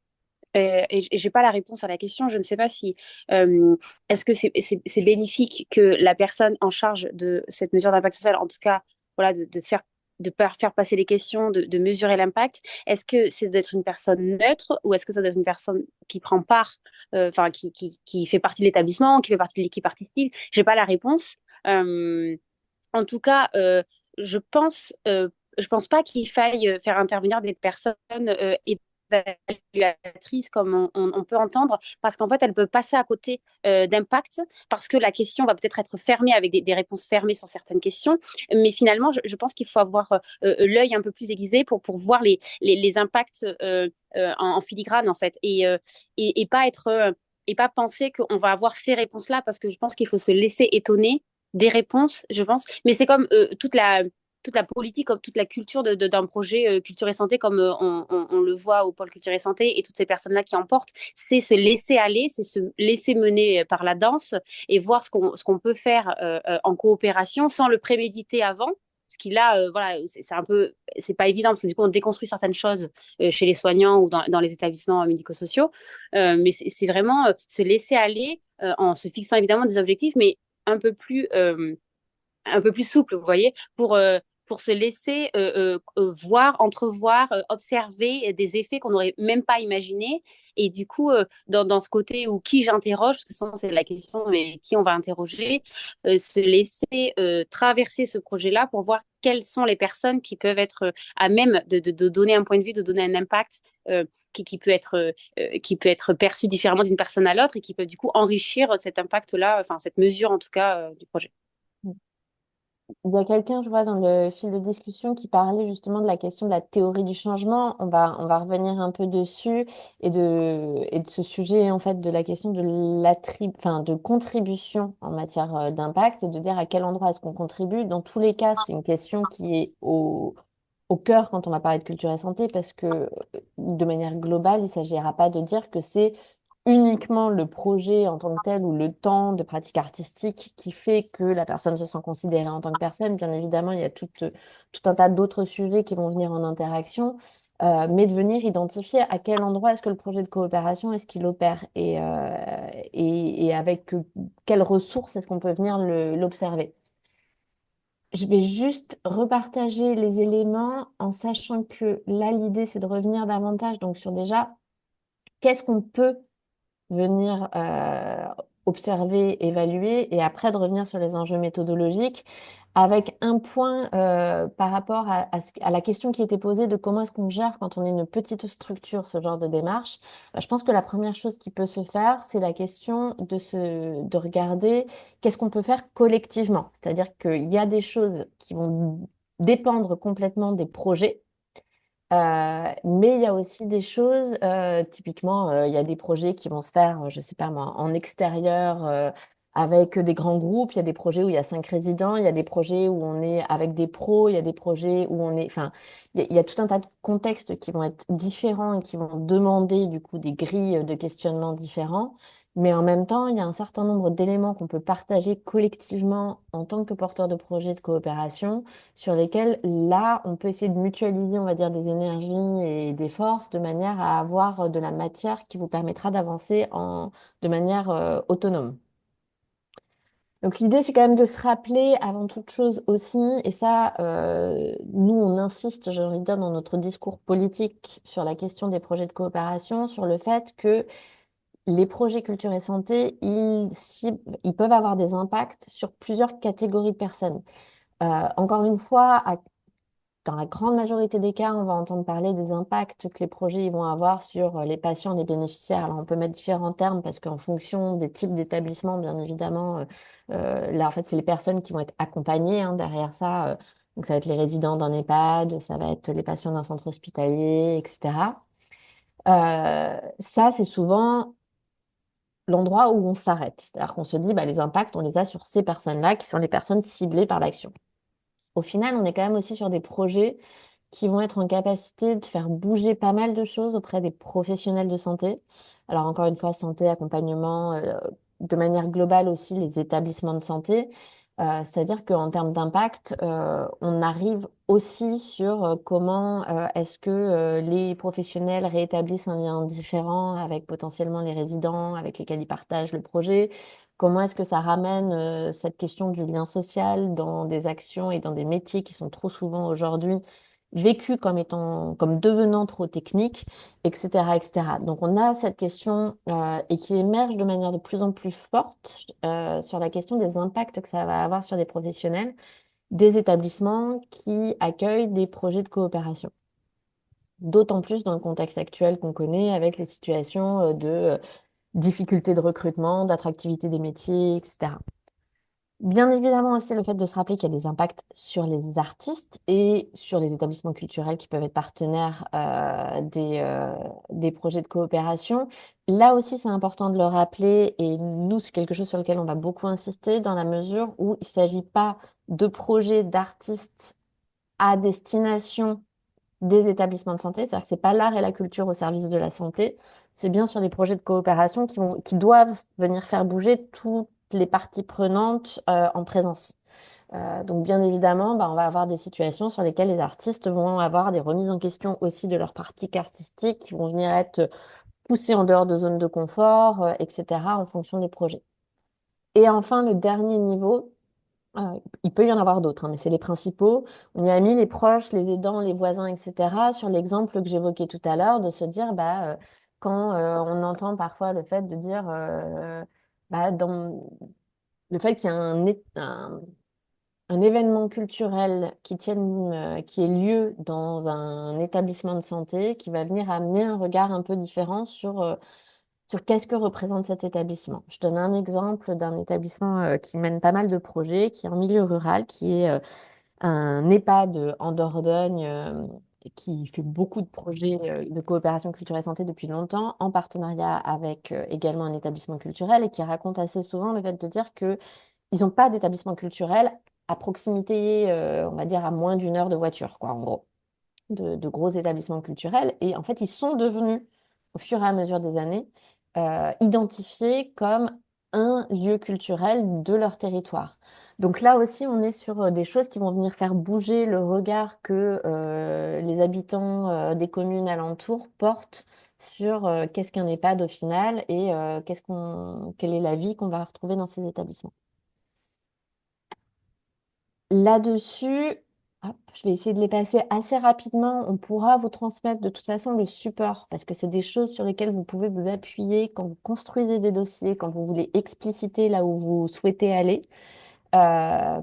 Et j'ai pas la réponse à la question. Je ne sais pas si est-ce que c'est bénéfique que la personne en charge de cette mesure d'impact social, en tout cas, voilà, faire passer les questions, de mesurer l'impact. Est-ce que c'est d'être une personne neutre ou est-ce que ça doit être une personne qui prend part, enfin qui fait partie de l'établissement, qui fait partie de l'équipe artistique? J'ai pas la réponse. Euh, En tout cas, je pense pas qu'il faille faire intervenir des personnes évaluatrices comme on peut entendre, parce qu'en fait, elles peuvent passer à côté d'impact, parce que la question va peut-être être fermée avec des réponses fermées sur certaines questions. Mais finalement, je pense qu'il faut avoir l'œil un peu plus aiguisé pour voir les impacts en filigrane, en fait, et pas être et pas penser qu'on va avoir ces réponses-là, parce que je pense qu'il faut se laisser étonner des réponses, je pense. Mais c'est comme toute la politique, comme toute la culture d'un projet culture et santé, comme on le voit au pôle culture et santé, et toutes ces personnes-là qui emportent, c'est se laisser aller, c'est se laisser mener par la danse et voir ce qu'on peut faire en coopération sans le préméditer avant. Ce qui là, voilà, c'est un peu, c'est pas évident parce que du coup on déconstruit certaines choses chez les soignants ou dans les établissements médico-sociaux, mais c'est vraiment se laisser aller en se fixant évidemment des objectifs, mais un peu plus un peu plus souple, vous voyez, pour se laisser voir, entrevoir, observer des effets qu'on n'aurait même pas imaginés. Et du coup, dans ce côté où qui j'interroge, parce que souvent c'est la question, mais qui on va interroger, se laisser traverser ce projet-là pour voir quelles sont les personnes qui peuvent être à même de donner un point de vue, de donner un impact qui peut être perçu différemment d'une personne à l'autre et qui peut du coup enrichir cet impact-là, enfin cette mesure en tout cas du projet. Il y a quelqu'un, je vois, dans le fil de discussion qui parlait justement de la question de la théorie du changement. On va revenir un peu dessus et de ce sujet, en fait, de la question de enfin, de contribution en matière d'impact et de dire à quel endroit est-ce qu'on contribue. Dans tous les cas, c'est une question qui est au cœur quand on va parler de culture et santé parce que de manière globale, il ne s'agira pas de dire que c'est uniquement le projet en tant que tel ou le temps de pratique artistique qui fait que la personne se sent considérée en tant que personne. Bien évidemment, il y a tout un tas d'autres sujets qui vont venir en interaction, mais de venir identifier à quel endroit est-ce que le projet de coopération est-ce qu'il opère et avec quelles ressources est-ce qu'on peut venir l'observer. Je vais juste repartager les éléments en sachant que là, l'idée, c'est de revenir davantage donc sur déjà qu'est-ce qu'on peut venir observer, évaluer, et après de revenir sur les enjeux méthodologiques, avec un point par rapport à la question qui était posée de comment est-ce qu'on gère quand on est une petite structure ce genre de démarche. Je pense que la première chose qui peut se faire, c'est la question de regarder qu'est-ce qu'on peut faire collectivement. C'est-à-dire qu'il y a des choses qui vont dépendre complètement des projets. Mais il y a aussi des choses, typiquement, il y a des projets qui vont se faire, je sais pas moi, en extérieur, avec des grands groupes. Il y a des projets où il y a 5 résidents, il y a des projets où on est avec des pros, il y a des projets où on est, enfin, il y a tout un tas de contextes qui vont être différents et qui vont demander du coup des grilles de questionnement différents. Mais en même temps, il y a un certain nombre d'éléments qu'on peut partager collectivement en tant que porteur de projet de coopération sur lesquels, là, on peut essayer de mutualiser, on va dire, des énergies et des forces de manière à avoir de la matière qui vous permettra d'avancer de manière autonome. Donc l'idée, c'est quand même de se rappeler avant toute chose aussi, et ça, nous, on insiste, j'ai envie de dire, dans notre discours politique sur la question des projets de coopération, sur le fait que les projets culture et santé, ils peuvent avoir des impacts sur plusieurs catégories de personnes. Encore une fois, dans la grande majorité des cas, on va entendre parler des impacts que les projets ils vont avoir sur les patients, les bénéficiaires. Alors, on peut mettre différents termes parce qu'en fonction des types d'établissements, bien évidemment, là, en fait, c'est les personnes qui vont être accompagnées hein, derrière ça. Donc, ça va être les résidents d'un EHPAD, ça va être les patients d'un centre hospitalier, etc. Ça, c'est souvent l'endroit où on s'arrête. C'est-à-dire qu'on se dit, bah, les impacts, on les a sur ces personnes-là qui sont les personnes ciblées par l'action. Au final, on est quand même aussi sur des projets qui vont être en capacité de faire bouger pas mal de choses auprès des professionnels de santé. Alors encore une fois, santé, accompagnement, de manière globale aussi les établissements de santé. C'est-à-dire qu'en termes d'impact, on arrive aussi sur comment est-ce que les professionnels réétablissent un lien différent avec potentiellement les résidents avec lesquels ils partagent le projet. Comment est-ce que ça ramène cette question du lien social dans des actions et dans des métiers qui sont trop souvent aujourd'hui vécus comme étant, comme devenant trop techniques, etc., etc. Donc on a cette question et qui émerge de manière de plus en plus forte sur la question des impacts que ça va avoir sur les professionnels des établissements qui accueillent des projets de coopération. D'autant plus dans le contexte actuel qu'on connaît avec les situations de difficultés de recrutement, d'attractivité des métiers, etc. Bien évidemment aussi le fait de se rappeler qu'il y a des impacts sur les artistes et sur les établissements culturels qui peuvent être partenaires des projets de coopération. Là aussi, c'est important de le rappeler et nous, c'est quelque chose sur lequel on va beaucoup insister dans la mesure où il ne s'agit pas de projets d'artistes à destination des établissements de santé, c'est-à-dire que c'est pas l'art et la culture au service de la santé, c'est bien sur des projets de coopération qui doivent venir faire bouger toutes les parties prenantes en présence. Donc bien évidemment, bah, on va avoir des situations sur lesquelles les artistes vont avoir des remises en question aussi de leur pratique artistique, qui vont venir être poussés en dehors de zones de confort, etc., en fonction des projets. Et enfin, le dernier niveau, il peut y en avoir d'autres, hein, mais c'est les principaux. On y a mis les proches, les aidants, les voisins, etc. Sur l'exemple que j'évoquais tout à l'heure, de se dire, bah, quand on entend parfois le fait de dire, bah, le fait qu'il y a un événement culturel qui ait lieu dans un établissement de santé, qui va venir amener un regard un peu différent sur qu'est-ce que représente cet établissement. Je donne un exemple d'un établissement qui mène pas mal de projets, qui est en milieu rural, qui est un EHPAD en Dordogne, qui fait beaucoup de projets de coopération culturelle santé depuis longtemps, en partenariat avec également un établissement culturel, et qui raconte assez souvent le fait de dire qu'ils n'ont pas d'établissement culturel à proximité, on va dire à moins d'une heure de voiture, quoi, en gros de gros établissements culturels. Et en fait, ils sont devenus, au fur et à mesure des années, identifiés comme un lieu culturel de leur territoire. Donc là aussi, on est sur des choses qui vont venir faire bouger le regard que les habitants des communes alentours portent sur qu'est-ce qu'un EHPAD au final et quelle est la vie qu'on va retrouver dans ces établissements. Là-dessus, hop, je vais essayer de les passer assez rapidement. On pourra vous transmettre de toute façon le support parce que c'est des choses sur lesquelles vous pouvez vous appuyer quand vous construisez des dossiers, quand vous voulez expliciter là où vous souhaitez aller,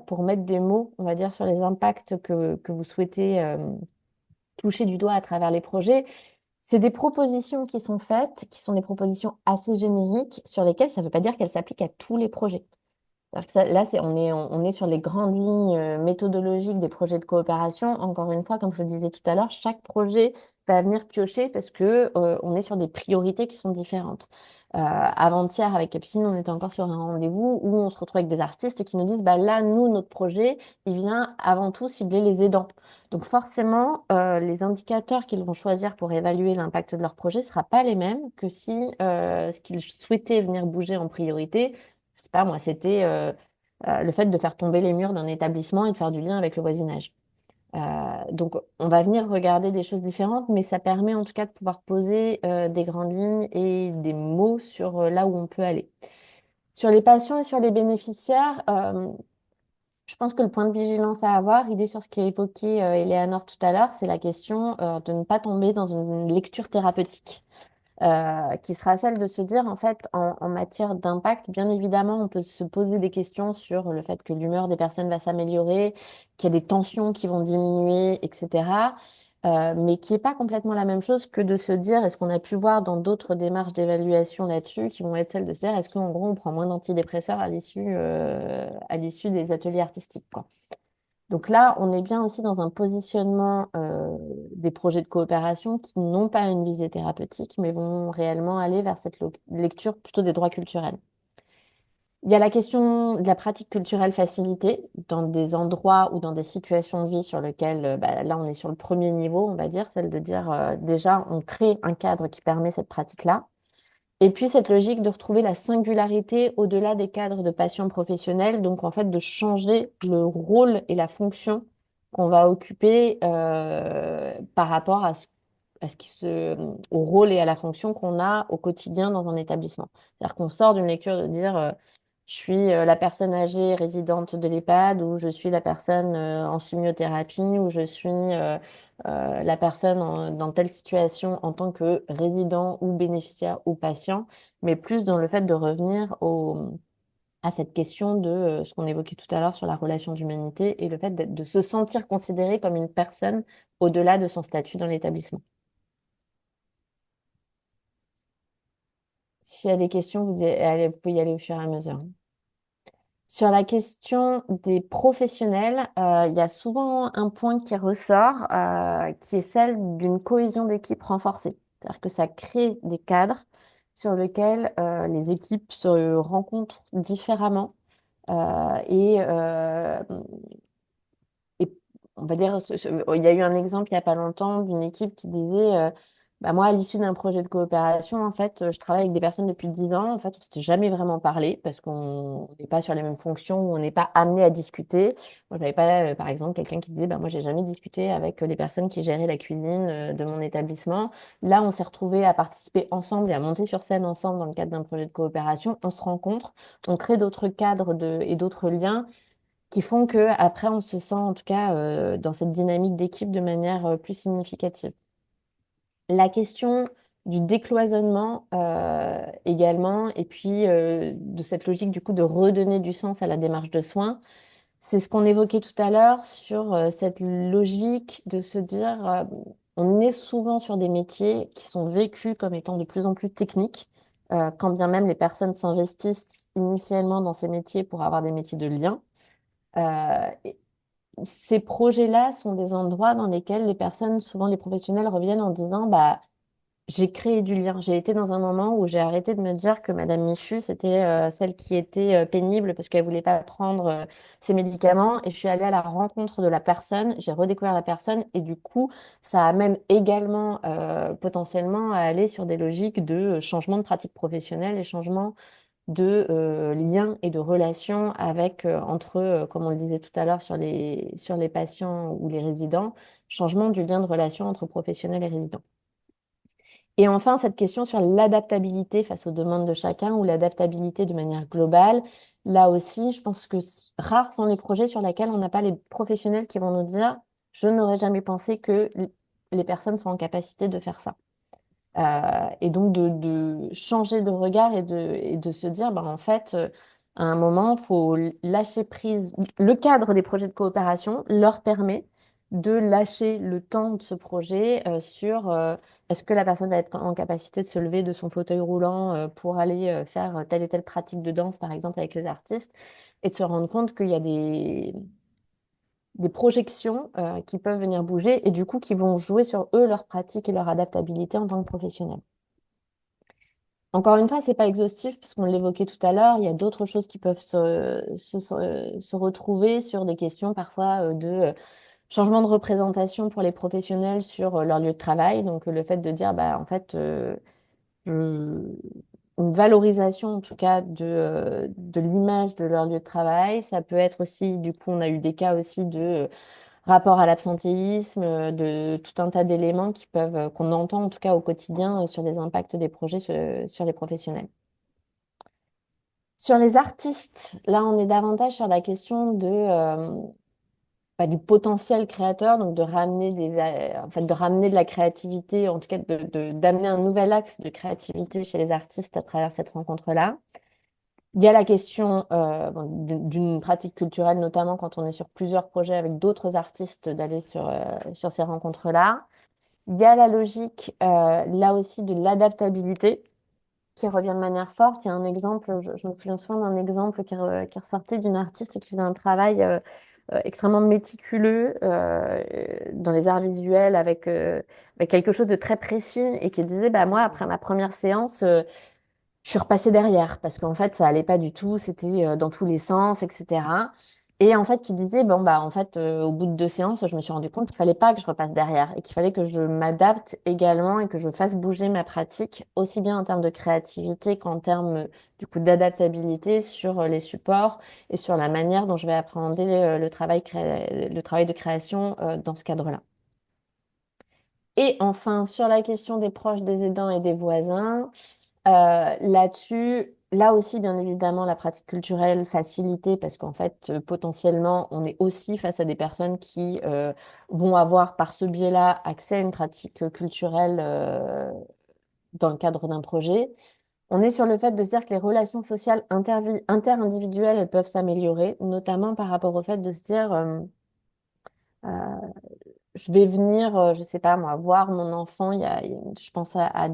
pour mettre des mots, on va dire, sur les impacts que vous souhaitez toucher du doigt à travers les projets. C'est des propositions qui sont faites, qui sont des propositions assez génériques sur lesquelles ça ne veut pas dire qu'elles s'appliquent à tous les projets. C'est-à-dire que là, on est sur les grandes lignes méthodologiques des projets de coopération. Encore une fois, comme je le disais tout à l'heure, chaque projet va venir piocher parce que on est sur des priorités qui sont différentes. Avant-hier, avec Capucine, on était encore sur un rendez-vous où on se retrouve avec des artistes qui nous disent, bah là, nous, notre projet, il vient avant tout cibler les aidants. Donc forcément, les indicateurs qu'ils vont choisir pour évaluer l'impact de leur projet ne sera pas les mêmes que si ce qu'ils souhaitaient venir bouger en priorité, je sais pas moi, c'était le fait de faire tomber les murs d'un établissement et de faire du lien avec le voisinage. Donc, on va venir regarder des choses différentes, mais ça permet en tout cas de pouvoir poser des grandes lignes et des mots sur là où on peut aller. Sur les patients et sur les bénéficiaires, je pense que le point de vigilance à avoir, il est sur ce qu'a évoqué Eleanor tout à l'heure, c'est la question de ne pas tomber dans une lecture thérapeutique qui sera celle de se dire, en fait, en matière d'impact, bien évidemment, on peut se poser des questions sur le fait que l'humeur des personnes va s'améliorer, qu'il y a des tensions qui vont diminuer, etc. Mais qui n'est pas complètement la même chose que de se dire, est-ce qu'on a pu voir dans d'autres démarches d'évaluation là-dessus, qui vont être celles de se dire, est-ce qu'en gros, on prend moins d'antidépresseurs à l'issue des ateliers artistiques, quoi. Donc là, on est bien aussi dans un positionnement des projets de coopération qui n'ont pas une visée thérapeutique, mais vont réellement aller vers cette lecture plutôt des droits culturels. Il y a la question de la pratique culturelle facilitée dans des endroits ou dans des situations de vie sur lesquelles, bah, là, on est sur le premier niveau, on va dire, celle de dire déjà, on crée un cadre qui permet cette pratique-là. Et puis cette logique de retrouver la singularité au-delà des cadres de patients professionnels, donc en fait de changer le rôle et la fonction qu'on va occuper par rapport à ce qui se, au rôle et à la fonction qu'on a au quotidien dans un établissement. C'est-à-dire qu'on sort d'une lecture de dire je suis la personne âgée résidente de l'EHPAD ou je suis la personne en chimiothérapie ou je suis la personne dans telle situation en tant que résident ou bénéficiaire ou patient, mais plus dans le fait de revenir à cette question de ce qu'on évoquait tout à l'heure sur la relation d'humanité et le fait de se sentir considéré comme une personne au-delà de son statut dans l'établissement. S'il y a des questions, vous pouvez y aller au fur et à mesure. Sur la question des professionnels, il y a souvent un point qui ressort, qui est celle d'une cohésion d'équipe renforcée. C'est-à-dire que ça crée des cadres sur lesquels les équipes se rencontrent différemment et on va dire, il y a eu un exemple il n'y a pas longtemps d'une équipe qui disait, bah moi, à l'issue d'un projet de coopération, en fait, je travaille avec des personnes depuis 10 ans. En fait, on s'était jamais vraiment parlé parce qu'on n'est pas sur les mêmes fonctions ou on n'est pas amené à discuter. Moi, j'avais pas, par exemple, quelqu'un qui disait, bah moi, j'ai jamais discuté avec les personnes qui géraient la cuisine de mon établissement. Là, on s'est retrouvés à participer ensemble et à monter sur scène ensemble dans le cadre d'un projet de coopération. On se rencontre, on crée d'autres cadres et d'autres liens qui font que après on se sent en tout cas dans cette dynamique d'équipe de manière plus significative. La question du décloisonnement également, et puis de cette logique du coup de redonner du sens à la démarche de soins, c'est ce qu'on évoquait tout à l'heure sur cette logique de se dire on est souvent sur des métiers qui sont vécus comme étant de plus en plus techniques, quand bien même les personnes s'investissent initialement dans ces métiers pour avoir des métiers de lien. Et ces projets-là sont des endroits dans lesquels les personnes, souvent les professionnels, reviennent en disant, bah, j'ai créé du lien. J'ai été dans un moment où j'ai arrêté de me dire que Madame Michu, c'était celle qui était pénible parce qu'elle voulait pas prendre ses médicaments. Et je suis allée à la rencontre de la personne, j'ai redécouvert la personne et du coup, ça amène également potentiellement à aller sur des logiques de changement de pratique professionnelle et changement de liens et de relations avec, entre eux, comme on le disait tout à l'heure sur les patients ou les résidents, changement du lien de relation entre professionnels et résidents. Et enfin, cette question sur l'adaptabilité face aux demandes de chacun ou l'adaptabilité de manière globale. Là aussi, je pense que rares sont les projets sur lesquels on n'a pas les professionnels qui vont nous dire, je n'aurais jamais pensé que les personnes soient en capacité de faire ça. Et donc de changer de regard et de se dire, bah, en fait, à un moment, il faut lâcher prise. Le cadre des projets de coopération leur permet de lâcher le temps de ce projet sur est-ce que la personne va être en capacité de se lever de son fauteuil roulant pour aller faire telle et telle pratique de danse, par exemple, avec les artistes, et de se rendre compte qu'il y a des projections qui peuvent venir bouger et du coup qui vont jouer sur eux, leur pratique et leur adaptabilité en tant que professionnels. Encore une fois, c'est pas exhaustif puisqu'on l'évoquait tout à l'heure. Il y a d'autres choses qui peuvent se retrouver sur des questions parfois de changement de représentation pour les professionnels sur leur lieu de travail. Donc le fait de dire, bah, en fait, je- une valorisation en tout cas de l'image de leur lieu de travail. Ça peut être aussi, du coup, on a eu des cas aussi de rapport à l'absentéisme, de tout un tas d'éléments qui peuvent, qu'on entend en tout cas au quotidien sur les impacts des projets sur les professionnels. Sur les artistes, là, on est davantage sur la question du potentiel créateur, donc de ramener en fait, de ramener de la créativité, en tout cas d'amener un nouvel axe de créativité chez les artistes à travers cette rencontre-là. Il y a la question d'une pratique culturelle, notamment quand on est sur plusieurs projets avec d'autres artistes, d'aller sur ces rencontres-là. Il y a la logique, là aussi, de l'adaptabilité qui revient de manière forte. Il y a un exemple, je me souviens souvent d'un exemple qui ressortait d'une artiste qui faisait un travail extrêmement méticuleux dans les arts visuels avec quelque chose de très précis et qui disait, bah, moi, après ma première séance, je suis repassée derrière parce qu'en fait, ça allait pas du tout, c'était dans tous les sens, etc. Et en fait, qui disait, bon, bah, en fait, au bout de 2 séances, je me suis rendu compte qu'il fallait pas que je repasse derrière et qu'il fallait que je m'adapte également et que je fasse bouger ma pratique, aussi bien en termes de créativité qu'en termes, du coup, d'adaptabilité sur les supports et sur la manière dont je vais appréhender le travail de création dans ce cadre-là. Et enfin, sur la question des proches, des aidants et des voisins, là-dessus, là aussi, bien évidemment, la pratique culturelle facilitée parce qu'en fait, potentiellement, on est aussi face à des personnes qui vont avoir par ce biais-là accès à une pratique culturelle dans le cadre d'un projet. On est sur le fait de se dire que les relations sociales interindividuelles, elles peuvent s'améliorer, notamment par rapport au fait de se dire, euh, je vais venir, je sais pas moi, voir mon enfant. Je pense à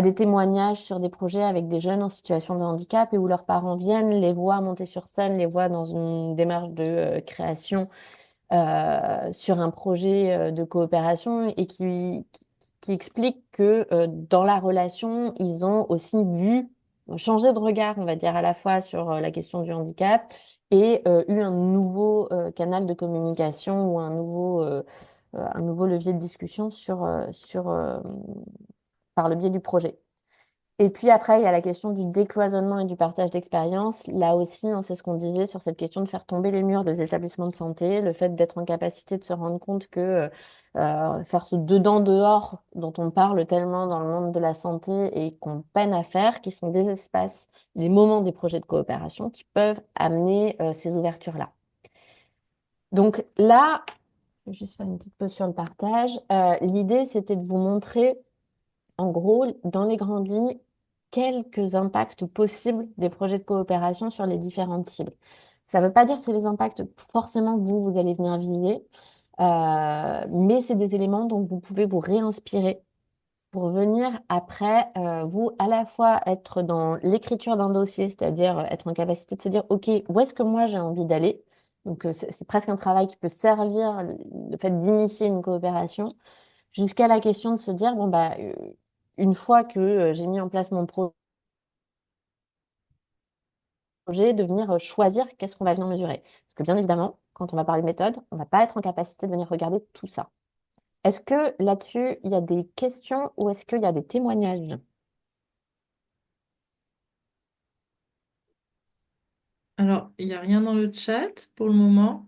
des témoignages sur des projets avec des jeunes en situation de handicap et où leurs parents viennent, les voient monter sur scène, les voient dans une démarche de création sur un projet de coopération et qui explique que dans la relation, ils ont aussi vu changer de regard, on va dire, à la fois sur la question du handicap et eu un nouveau canal de communication ou un nouveau levier de discussion par le biais du projet. Et puis après, il y a la question du décloisonnement et du partage d'expériences. Là aussi, hein, c'est ce qu'on disait sur cette question de faire tomber les murs des établissements de santé, le fait d'être en capacité de se rendre compte que faire ce dedans-dehors dont on parle tellement dans le monde de la santé et qu'on peine à faire, qui sont des espaces, les moments des projets de coopération qui peuvent amener ces ouvertures-là. Donc là, je vais juste faire une petite pause sur le partage. L'idée, c'était de vous montrer en gros, dans les grandes lignes, quelques impacts possibles des projets de coopération sur les différentes cibles. Ça ne veut pas dire que c'est les impacts forcément vous allez venir viser, mais c'est des éléments dont vous pouvez vous réinspirer pour venir après, vous, à la fois être dans l'écriture d'un dossier, c'est-à-dire être en capacité de se dire, OK, où est-ce que moi j'ai envie d'aller? Donc, c'est presque un travail qui peut servir le fait d'initier une coopération jusqu'à la question de se dire, bon, bah, une fois que j'ai mis en place mon projet, de venir choisir qu'est-ce qu'on va venir mesurer. Parce que bien évidemment, quand on va parler de méthode, on ne va pas être en capacité de venir regarder tout ça. Est-ce que là-dessus, il y a des questions ou est-ce qu'il y a des témoignages? Alors, il n'y a rien dans le chat pour le moment.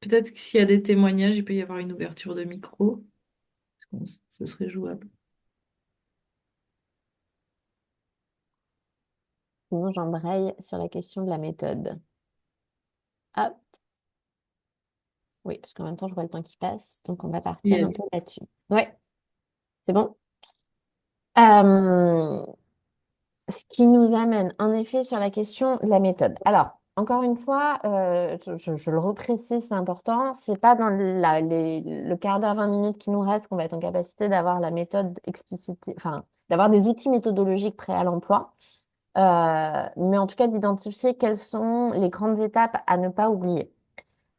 Peut-être que s'il y a des témoignages, il peut y avoir une ouverture de micro. Je pense que ce serait jouable. Sinon, j'embraye sur la question de la méthode. Hop, oui, parce qu'en même temps, je vois le temps qui passe, donc on va partir un peu là-dessus. Ouais, c'est bon. Euh, Ce qui nous amène en effet sur la question de la méthode. Alors, encore une fois, je le reprécise, c'est important, c'est pas dans le quart d'heure, 20 minutes qui nous reste qu'on va être en capacité d'avoir la méthode explicitée, enfin, d'avoir des outils méthodologiques prêts à l'emploi, mais en tout cas d'identifier quelles sont les grandes étapes à ne pas oublier.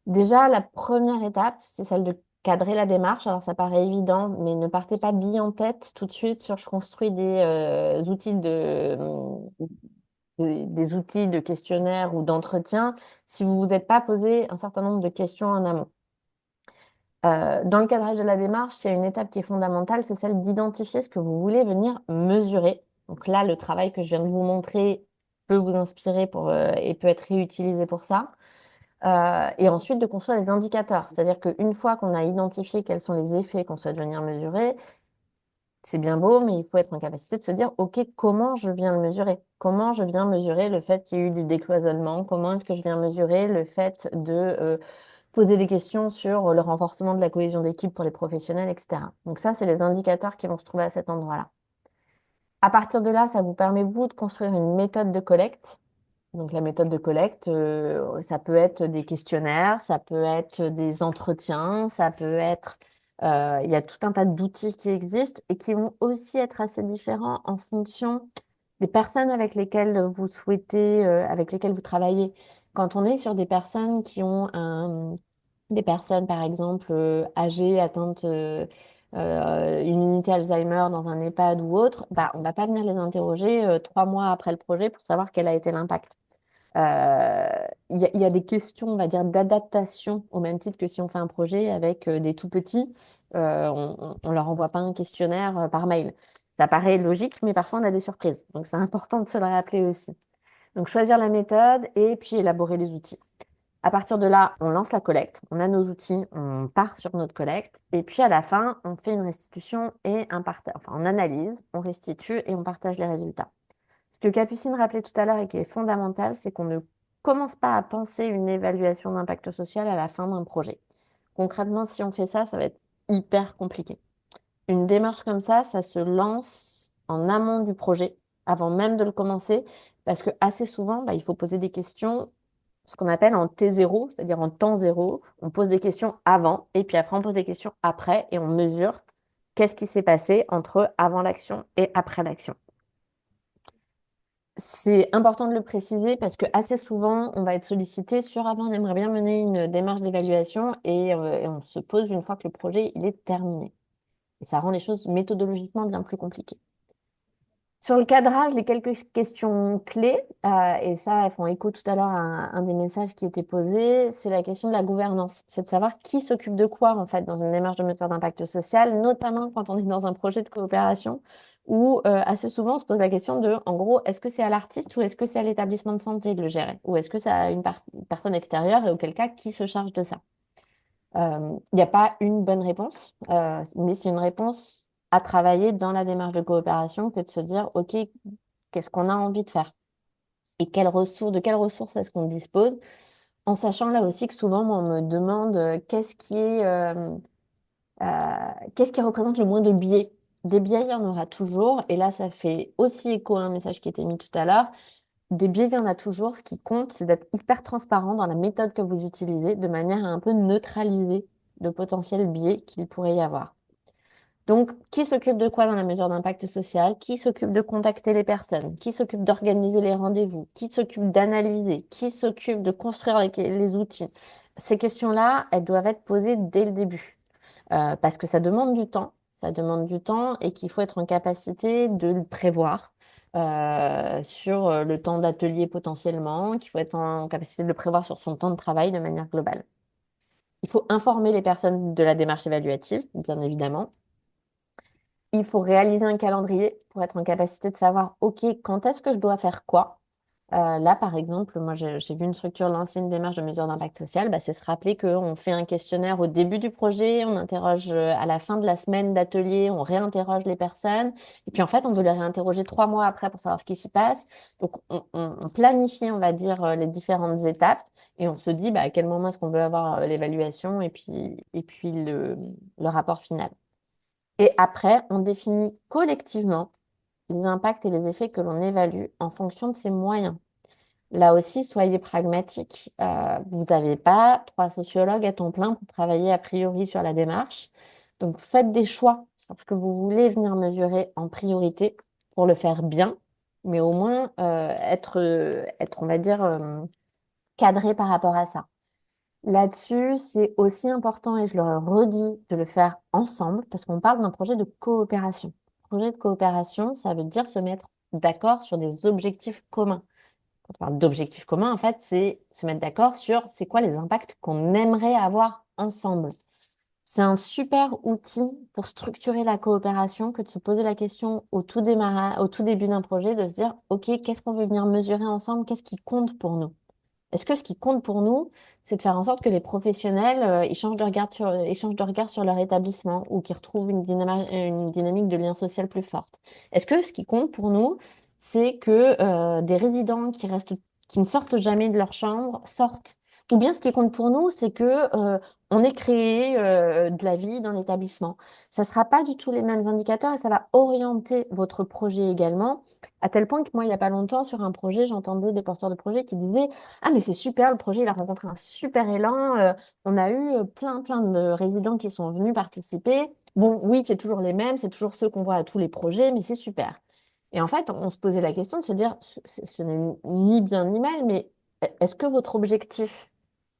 Déjà, la première étape, c'est celle de cadrer la démarche. Alors, ça paraît évident, mais ne partez pas bille en tête tout de suite sur je construis des outils de questionnaire ou d'entretien si vous vous êtes pas posé un certain nombre de questions en amont. Dans le cadrage de la démarche, il y a une étape qui est fondamentale, c'est celle d'identifier ce que vous voulez venir mesurer. Donc là, le travail que je viens de vous montrer peut vous inspirer et peut être réutilisé pour ça. Et ensuite de construire des indicateurs. C'est-à-dire qu'une fois qu'on a identifié quels sont les effets qu'on souhaite venir mesurer, c'est bien beau, mais il faut être en capacité de se dire, OK, comment je viens le mesurer? Comment je viens mesurer le fait qu'il y ait eu du décloisonnement? Comment est-ce que je viens mesurer le fait de poser des questions sur le renforcement de la cohésion d'équipe pour les professionnels, etc. Donc ça, c'est les indicateurs qui vont se trouver à cet endroit-là. À partir de là, ça vous permet, vous, de construire une méthode de collecte. Donc la méthode de collecte, ça peut être des questionnaires, ça peut être des entretiens, ça peut être... il y a tout un tas d'outils qui existent et qui vont aussi être assez différents en fonction des personnes avec lesquelles vous souhaitez, avec lesquelles vous travaillez. Quand on est sur des personnes des personnes, par exemple, âgées, atteintes une unité Alzheimer dans un EHPAD ou autre, bah, on va pas venir les interroger 3 mois après le projet pour savoir quel a été l'impact. Euh, il y a des questions, on va dire, d'adaptation, au même titre que si on fait un projet avec des tout petits, on leur envoie pas un questionnaire par mail. Ça paraît logique, mais parfois on a des surprises. Donc c'est important de se le rappeler aussi. Donc choisir la méthode et puis élaborer les outils. À partir de là, on lance la collecte, on a nos outils, on part sur notre collecte, et puis à la fin, on fait une restitution et un partage. Enfin, on analyse, on restitue et on partage les résultats. Ce que Capucine rappelait tout à l'heure et qui est fondamental, c'est qu'on ne commence pas à penser une évaluation d'impact social à la fin d'un projet. Concrètement, si on fait ça, ça va être hyper compliqué. Une démarche comme ça se lance en amont du projet, avant même de le commencer, parce que assez souvent, bah, il faut poser des questions, ce qu'on appelle en T0, c'est-à-dire en temps zéro. On pose des questions avant, et puis après, on pose des questions après, et on mesure qu'est-ce qui s'est passé entre avant l'action et après l'action. C'est important de le préciser parce que assez souvent, on va être sollicité sur ah ben, on aimerait bien mener une démarche d'évaluation et on se pose une fois que le projet il est terminé. Et ça rend les choses méthodologiquement bien plus compliquées. Sur le cadrage, les quelques questions clés, et ça, elles font écho tout à l'heure à un des messages qui était posé, c'est la question de la gouvernance. C'est de savoir qui s'occupe de quoi, en fait, dans une démarche de moteur d'impact social, notamment quand on est dans un projet de coopération, où assez souvent, on se pose la question de, en gros, est-ce que c'est à l'artiste ou est-ce que c'est à l'établissement de santé de le gérer? Ou est-ce que c'est à une personne extérieure et auquel cas, qui se charge de ça? Il n'y a pas une bonne réponse, mais c'est une réponse à travailler dans la démarche de coopération que de se dire, OK, qu'est-ce qu'on a envie de faire? Et de quelles ressources est-ce qu'on dispose? En sachant là aussi que souvent, moi, on me demande qu'est-ce qui représente le moins de biais? Des biais, il y en aura toujours. Et là, ça fait aussi écho à un message qui était mis tout à l'heure. Des biais, il y en a toujours. Ce qui compte, c'est d'être hyper transparent dans la méthode que vous utilisez, de manière à un peu neutraliser le potentiel biais qu'il pourrait y avoir. Donc, qui s'occupe de quoi dans la mesure d'impact social? Qui s'occupe de contacter les personnes? Qui s'occupe d'organiser les rendez-vous? Qui s'occupe d'analyser? Qui s'occupe de construire les outils? Ces questions-là, elles doivent être posées dès le début, parce que ça demande du temps. Ça demande du temps et qu'il faut être en capacité de le prévoir sur le temps d'atelier potentiellement, qu'il faut être en capacité de le prévoir sur son temps de travail de manière globale. Il faut informer les personnes de la démarche évaluative, bien évidemment. Il faut réaliser un calendrier pour être en capacité de savoir, OK, quand est-ce que je dois faire quoi? Là, par exemple, moi, j'ai vu une structure lancer une démarche de mesure d'impact social. Bah, c'est se rappeler qu'on fait un questionnaire au début du projet, on interroge à la fin de la semaine d'atelier, on réinterroge les personnes. Et puis, en fait, on veut les réinterroger 3 mois après pour savoir ce qui s'y passe. Donc, on planifie, on va dire, les différentes étapes et on se dit bah, à quel moment est-ce qu'on veut avoir l'évaluation et puis le rapport final. Et après, on définit collectivement les impacts et les effets que l'on évalue en fonction de ses moyens. Là aussi, soyez pragmatiques. Vous n'avez pas 3 sociologues à temps plein pour travailler a priori sur la démarche. Donc, faites des choix sur ce que vous voulez venir mesurer en priorité pour le faire bien, mais au moins on va dire, cadré par rapport à ça. Là-dessus, c'est aussi important, et je le redis, de le faire ensemble, parce qu'on parle d'un projet de coopération. Projet de coopération, ça veut dire se mettre d'accord sur des objectifs communs. Quand on parle d'objectifs communs, en fait, c'est se mettre d'accord sur c'est quoi les impacts qu'on aimerait avoir ensemble. C'est un super outil pour structurer la coopération que de se poser la question au tout début d'un projet, de se dire, OK, qu'est-ce qu'on veut venir mesurer ensemble? Qu'est-ce qui compte pour nous? Est-ce que ce qui compte pour nous, c'est de faire en sorte que les professionnels échangent de regard sur leur établissement ou qu'ils retrouvent une dynamique de lien social plus forte? Est-ce que ce qui compte pour nous, c'est que des résidents qui ne sortent jamais de leur chambre sortent? Ou bien ce qui compte pour nous, c'est que on ait créé de la vie dans l'établissement. Ça ne sera pas du tout les mêmes indicateurs et ça va orienter votre projet également, à tel point que moi, il n'y a pas longtemps, sur un projet, j'entendais des porteurs de projets qui disaient ah, mais c'est super, le projet, il a rencontré un super élan. On a eu plein de résidents qui sont venus participer. Bon, oui, c'est toujours les mêmes, c'est toujours ceux qu'on voit à tous les projets, mais c'est super. Et en fait, on se posait la question de se dire, ce n'est ni bien ni mal, mais est-ce que votre objectif,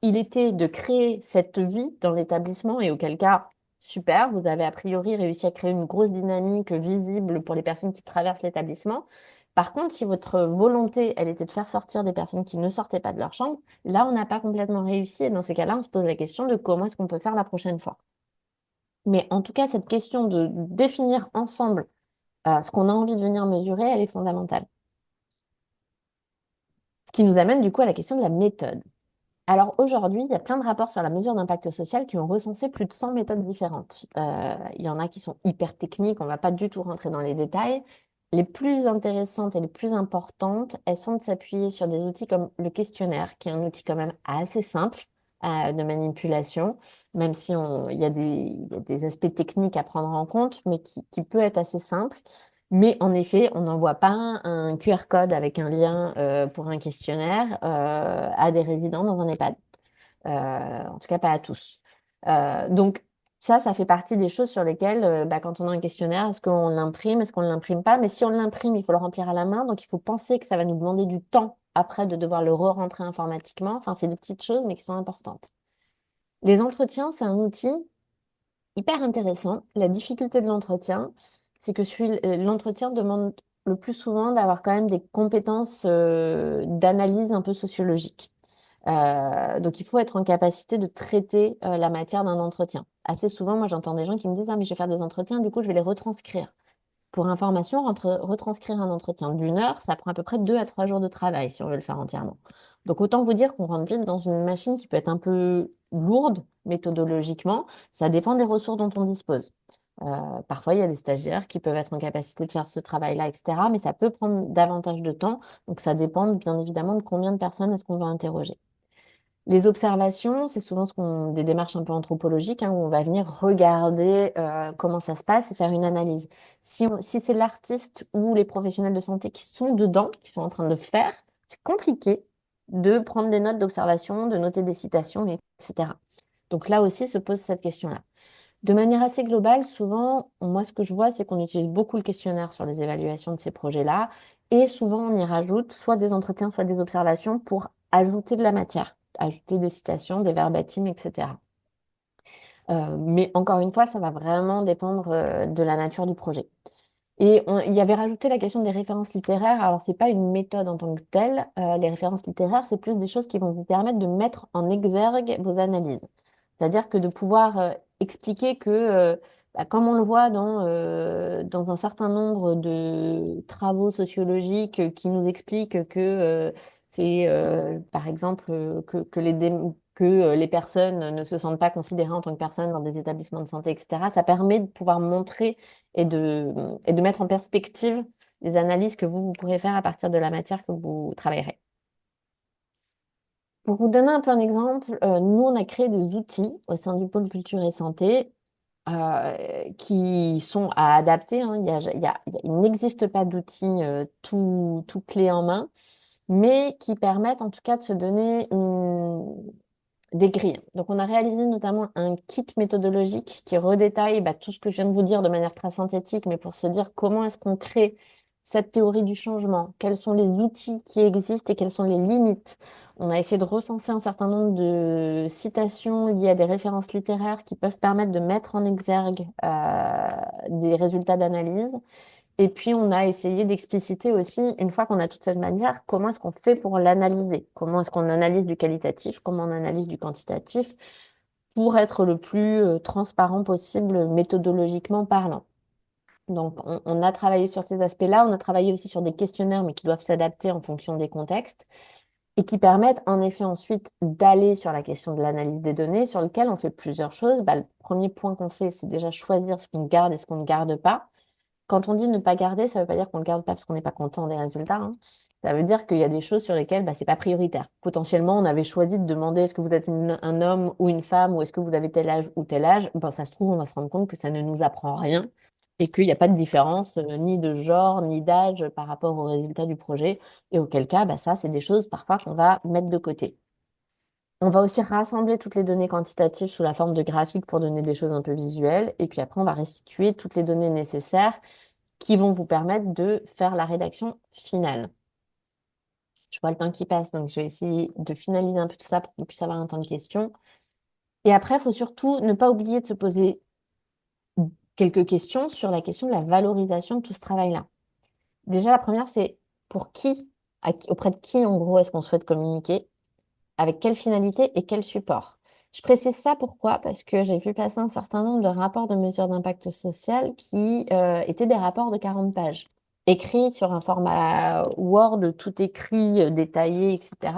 il était de créer cette vie dans l'établissement et auquel cas, super, vous avez a priori réussi à créer une grosse dynamique visible pour les personnes qui traversent l'établissement. Par contre, si votre volonté, elle était de faire sortir des personnes qui ne sortaient pas de leur chambre, là, on n'a pas complètement réussi. Et dans ces cas-là, on se pose la question de comment est-ce qu'on peut faire la prochaine fois. Mais en tout cas, cette question de définir ensemble ce qu'on a envie de venir mesurer, elle est fondamentale. Ce qui nous amène du coup à la question de la méthode. Alors aujourd'hui, il y a plein de rapports sur la mesure d'impact social qui ont recensé plus de 100 méthodes différentes. Il y en a qui sont hyper techniques, on ne va pas du tout rentrer dans les détails. Les plus intéressantes et les plus importantes, elles sont de s'appuyer sur des outils comme le questionnaire, qui est un outil quand même assez simple de manipulation, même si il y a des aspects techniques à prendre en compte, mais qui peut être assez simple. Mais en effet, on n'envoie pas un QR code avec un lien pour un questionnaire à des résidents dans un EHPAD. En tout cas, pas à tous. Donc, ça fait partie des choses sur lesquelles, quand on a un questionnaire, est-ce qu'on l'imprime, est-ce qu'on ne l'imprime pas? Mais si on l'imprime, il faut le remplir à la main. Donc, il faut penser que ça va nous demander du temps après de devoir le re-rentrer informatiquement. Enfin, c'est des petites choses, mais qui sont importantes. Les entretiens, c'est un outil hyper intéressant. La difficulté de l'entretien, c'est que l'entretien demande le plus souvent d'avoir quand même des compétences d'analyse un peu sociologique. Donc, il faut être en capacité de traiter la matière d'un entretien. Assez souvent, moi, j'entends des gens qui me disent, ah, mais je vais faire des entretiens, du coup, je vais les retranscrire. Pour information, retranscrire un entretien d'une heure, ça prend à peu près 2 à 3 jours de travail si on veut le faire entièrement. Donc autant vous dire qu'on rentre vite dans une machine qui peut être un peu lourde méthodologiquement. Ça dépend des ressources dont on dispose. Parfois, il y a des stagiaires qui peuvent être en capacité de faire ce travail-là, etc. Mais ça peut prendre davantage de temps. Donc ça dépend bien évidemment de combien de personnes est-ce qu'on va interroger. Les observations, c'est souvent des démarches un peu anthropologiques, hein, où on va venir regarder comment ça se passe et faire une analyse. Si c'est l'artiste ou les professionnels de santé qui sont dedans, qui sont en train de faire, c'est compliqué de prendre des notes d'observation, de noter des citations, etc. Donc là aussi se pose cette question-là. De manière assez globale, souvent, moi, ce que je vois, c'est qu'on utilise beaucoup le questionnaire sur les évaluations de ces projets-là. Et souvent, on y rajoute soit des entretiens, soit des observations pour ajouter de la matière, ajouter des citations, des verbatims, etc. Mais encore une fois, ça va vraiment dépendre de la nature du projet. Et il y avait rajouté la question des références littéraires. Alors, c'est pas une méthode en tant que telle. Les références littéraires, c'est plus des choses qui vont vous permettre de mettre en exergue vos analyses. C'est-à-dire que de pouvoir expliquer que, comme on le voit dans un certain nombre de travaux sociologiques qui nous expliquent que c'est, par exemple, que les personnes ne se sentent pas considérées en tant que personnes dans des établissements de santé, etc., ça permet de pouvoir montrer et de mettre en perspective les analyses que vous pourrez faire à partir de la matière que vous travaillerez. Pour vous donner un peu un exemple, nous, on a créé des outils au sein du pôle culture et santé qui sont à adapter, hein. Il n'existe pas d'outils tout clé en main, mais qui permettent en tout cas de se donner des grilles. Donc, on a réalisé notamment un kit méthodologique qui redétaille tout ce que je viens de vous dire de manière très synthétique, mais pour se dire comment est-ce qu'on crée cette théorie du changement, quels sont les outils qui existent et quelles sont les limites. On a essayé de recenser un certain nombre de citations liées à des références littéraires qui peuvent permettre de mettre en exergue des résultats d'analyse. Et puis, on a essayé d'expliciter aussi, une fois qu'on a toute cette manière, comment est-ce qu'on fait pour l'analyser? Comment est-ce qu'on analyse du qualitatif? Comment on analyse du quantitatif? Pour être le plus transparent possible méthodologiquement parlant. Donc, on a travaillé sur ces aspects-là. On a travaillé aussi sur des questionnaires, mais qui doivent s'adapter en fonction des contextes et qui permettent en effet ensuite d'aller sur la question de l'analyse des données, sur lequel on fait plusieurs choses. Le premier point qu'on fait, c'est déjà choisir ce qu'on garde et ce qu'on ne garde pas. Quand on dit ne pas garder, ça ne veut pas dire qu'on ne le garde pas parce qu'on n'est pas content des résultats, hein. Ça veut dire qu'il y a des choses sur lesquelles ce n'est pas prioritaire. Potentiellement, on avait choisi de demander est-ce que vous êtes un homme ou une femme ou est-ce que vous avez tel âge ou tel âge. Ça se trouve, on va se rendre compte que ça ne nous apprend rien et qu'il n'y a pas de différence ni de genre ni d'âge par rapport aux résultats du projet. Et auquel cas, ça, c'est des choses parfois qu'on va mettre de côté. On va aussi rassembler toutes les données quantitatives sous la forme de graphiques pour donner des choses un peu visuelles. Et puis après, on va restituer toutes les données nécessaires qui vont vous permettre de faire la rédaction finale. Je vois le temps qui passe, donc je vais essayer de finaliser un peu tout ça pour qu'on puisse avoir un temps de questions. Et après, il faut surtout ne pas oublier de se poser quelques questions sur la question de la valorisation de tout ce travail-là. Déjà, la première, c'est pour qui, auprès de qui, en gros, est-ce qu'on souhaite communiquer, avec quelle finalité et quel support. Je précise ça pourquoi? Parce que j'ai vu passer un certain nombre de rapports de mesures d'impact social qui étaient des rapports de 40 pages, écrits sur un format Word, tout écrit, détaillé, etc.,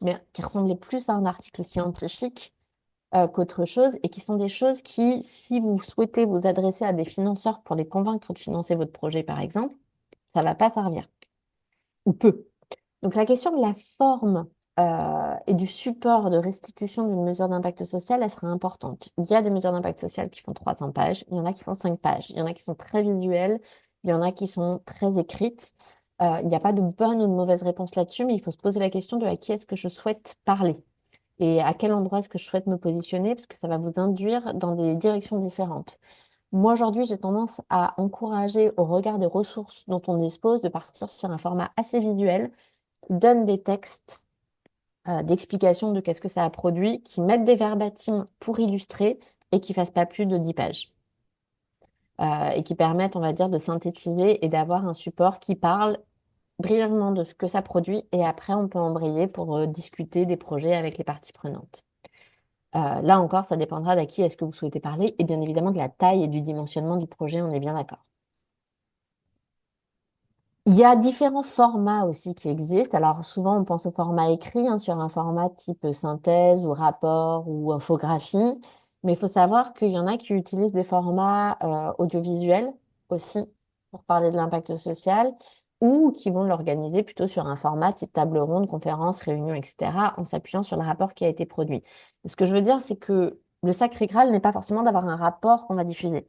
mais qui ressemblaient plus à un article scientifique qu'autre chose, et qui sont des choses qui, si vous souhaitez vous adresser à des financeurs pour les convaincre de financer votre projet, par exemple, ça va pas servir, ou peu. Donc la question de la forme et du support de restitution d'une mesure d'impact social, elle sera importante. Il y a des mesures d'impact social qui font 300 pages, il y en a qui font 5 pages, il y en a qui sont très visuelles, il y en a qui sont très écrites. Il n'y a pas de bonne ou de mauvaise réponse là-dessus, mais il faut se poser la question de à qui est-ce que je souhaite parler et à quel endroit est-ce que je souhaite me positionner, parce que ça va vous induire dans des directions différentes. Moi, aujourd'hui, j'ai tendance à encourager, au regard des ressources dont on dispose, de partir sur un format assez visuel qui donne des textes d'explication de qu'est-ce que ça a produit, qui mettent des verbatims pour illustrer et qui fassent pas plus de 10 pages. Et qui permettent, on va dire, de synthétiser et d'avoir un support qui parle brièvement de ce que ça produit et après, on peut embrayer pour discuter des projets avec les parties prenantes. Là encore, ça dépendra d'à qui est-ce que vous souhaitez parler et bien évidemment de la taille et du dimensionnement du projet, on est bien d'accord. Il y a différents formats aussi qui existent. Alors souvent, on pense au format écrit, hein, sur un format type synthèse ou rapport ou infographie. Mais il faut savoir qu'il y en a qui utilisent des formats audiovisuels aussi pour parler de l'impact social ou qui vont l'organiser plutôt sur un format type table ronde, conférence, réunion, etc., en s'appuyant sur le rapport qui a été produit. Ce que je veux dire, c'est que le sacré Graal n'est pas forcément d'avoir un rapport qu'on va diffuser.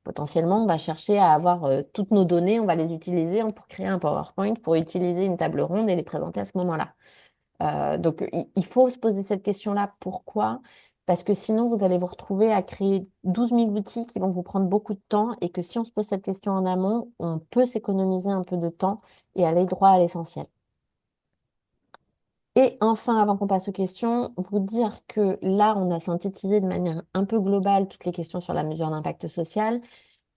Potentiellement, on va chercher à avoir toutes nos données, on va les utiliser pour créer un PowerPoint, pour utiliser une table ronde et les présenter à ce moment-là. Donc, il faut se poser cette question-là. Pourquoi? Parce que sinon, vous allez vous retrouver à créer 12 000 outils qui vont vous prendre beaucoup de temps et que si on se pose cette question en amont, on peut s'économiser un peu de temps et aller droit à l'essentiel. Et enfin, avant qu'on passe aux questions, vous dire que là, on a synthétisé de manière un peu globale toutes les questions sur la mesure d'impact social.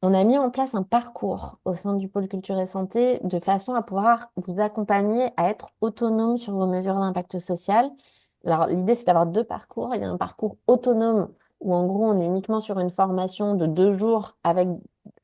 On a mis en place un parcours au sein du pôle culture et santé de façon à pouvoir vous accompagner à être autonome sur vos mesures d'impact social. Alors, l'idée, c'est d'avoir deux parcours. Il y a un parcours autonome où, en gros, on est uniquement sur une formation de 2 jours avec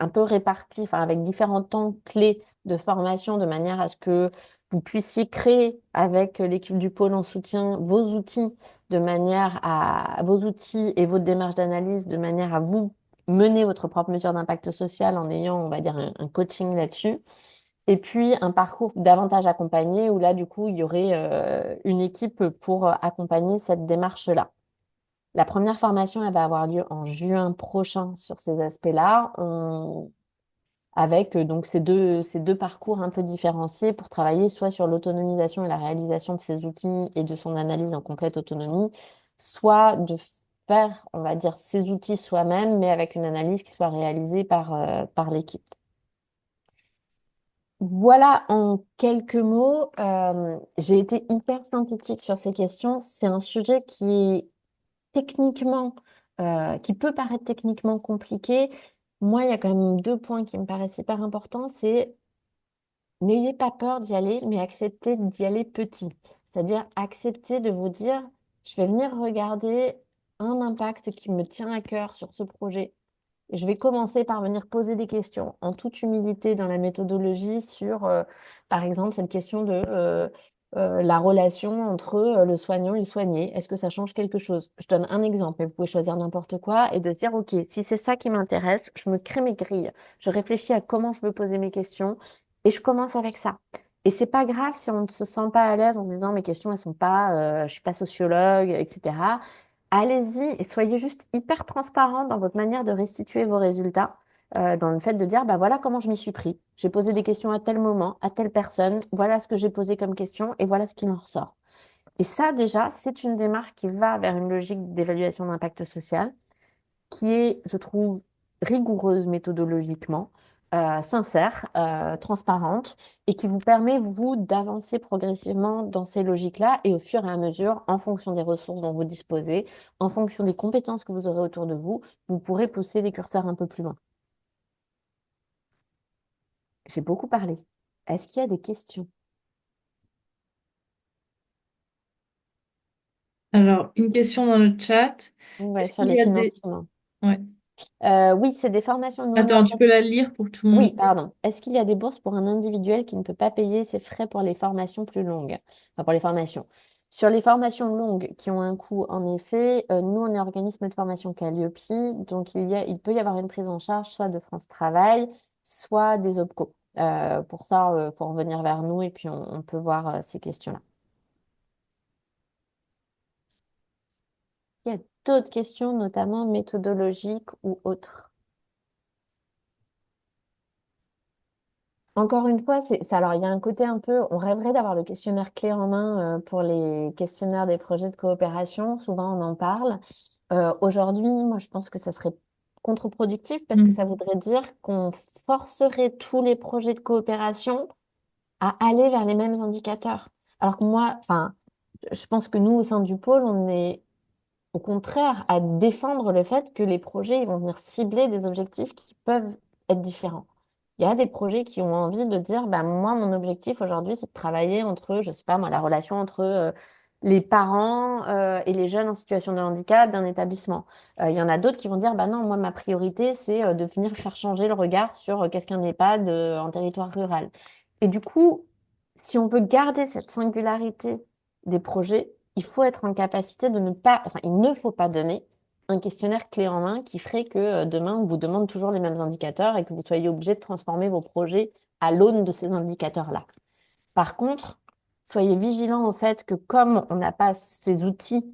un peu réparti, enfin, avec différents temps clés de formation de manière à ce que vous puissiez créer avec l'équipe du pôle en soutien vos outils de manière à vos outils et votre démarche d'analyse de manière à vous mener votre propre mesure d'impact social en ayant, on va dire, un coaching là-dessus. Et puis, un parcours davantage accompagné où là, du coup, il y aurait une équipe pour accompagner cette démarche-là. La première formation, elle va avoir lieu en juin prochain sur ces aspects-là, avec donc ces deux parcours un peu différenciés pour travailler soit sur l'autonomisation et la réalisation de ces outils et de son analyse en complète autonomie, soit de faire, on va dire, ces outils soi-même, mais avec une analyse qui soit réalisée par l'équipe. Voilà en quelques mots. J'ai été hyper synthétique sur ces questions. C'est un sujet qui est techniquement, qui peut paraître techniquement compliqué. Moi, il y a quand même 2 points qui me paraissent hyper importants. C'est n'ayez pas peur d'y aller, mais acceptez d'y aller petit. C'est-à-dire accepter de vous dire, je vais venir regarder un impact qui me tient à cœur sur ce projet. Et je vais commencer par venir poser des questions en toute humilité dans la méthodologie sur, par exemple, cette question de la relation entre le soignant et le soigné. Est-ce que ça change quelque chose? Je donne un exemple, et vous pouvez choisir n'importe quoi et de dire, OK, si c'est ça qui m'intéresse, je me crée mes grilles. Je réfléchis à comment je veux poser mes questions et je commence avec ça. Et c'est pas grave si on ne se sent pas à l'aise en se disant mes questions, elles sont pas, je suis pas sociologue, etc. Allez-y et soyez juste hyper transparent dans votre manière de restituer vos résultats, dans le fait de dire, bah voilà comment je m'y suis pris. J'ai posé des questions à tel moment, à telle personne, voilà ce que j'ai posé comme question et voilà ce qu'il en ressort. Et ça, déjà, c'est une démarche qui va vers une logique d'évaluation d'impact social, qui est, je trouve, rigoureuse méthodologiquement, sincère, transparente, et qui vous permet, vous, d'avancer progressivement dans ces logiques-là, et au fur et à mesure, en fonction des ressources dont vous disposez, en fonction des compétences que vous aurez autour de vous, vous pourrez pousser les curseurs un peu plus loin. J'ai beaucoup parlé. Est-ce qu'il y a des questions? Alors, une question dans le chat. Ouais, Est-ce sur qu'il les y a des... financements. Ouais. Oui, c'est des formations non Attends, tu peux organisées. la lire pour que tout le monde... Oui, pardon. Est-ce qu'il y a des bourses pour un individuel qui ne peut pas payer ses frais pour les formations plus longues? Enfin, pour les formations. Sur les formations longues qui ont un coût, en effet, nous, on est organisme de formation Calliope, donc il peut y avoir une prise en charge soit de France Travail, soit des OPCO. Pour ça, il faut revenir vers nous et puis on peut voir ces questions-là. Il y a d'autres questions, notamment méthodologiques ou autres. Encore une fois, alors il y a un côté un peu, on rêverait d'avoir le questionnaire clé en main pour les questionnaires des projets de coopération. Souvent, on en parle. Aujourd'hui, moi, je pense que ça serait contre-productif parce que ça Mm. voudrait dire qu'on forcerait tous les projets de coopération à aller vers les mêmes indicateurs. Alors que moi, enfin, je pense que nous, au sein du pôle, on est au contraire à défendre le fait que les projets ils vont venir cibler des objectifs qui peuvent être différents. Il y a des projets qui ont envie de dire, bah, moi, mon objectif aujourd'hui, c'est de travailler entre, je sais pas moi, la relation entre les parents et les jeunes en situation de handicap d'un établissement. Il y en a d'autres qui vont dire, bah non, moi, ma priorité, c'est de venir faire changer le regard sur qu'est-ce qu'un EHPAD en territoire rural. Et du coup, si on veut garder cette singularité des projets, il faut être en capacité de ne pas, enfin, il ne faut pas donner un questionnaire clé en main qui ferait que demain, on vous demande toujours les mêmes indicateurs et que vous soyez obligé de transformer vos projets à l'aune de ces indicateurs-là. Par contre, soyez vigilants au fait que comme on n'a pas ces outils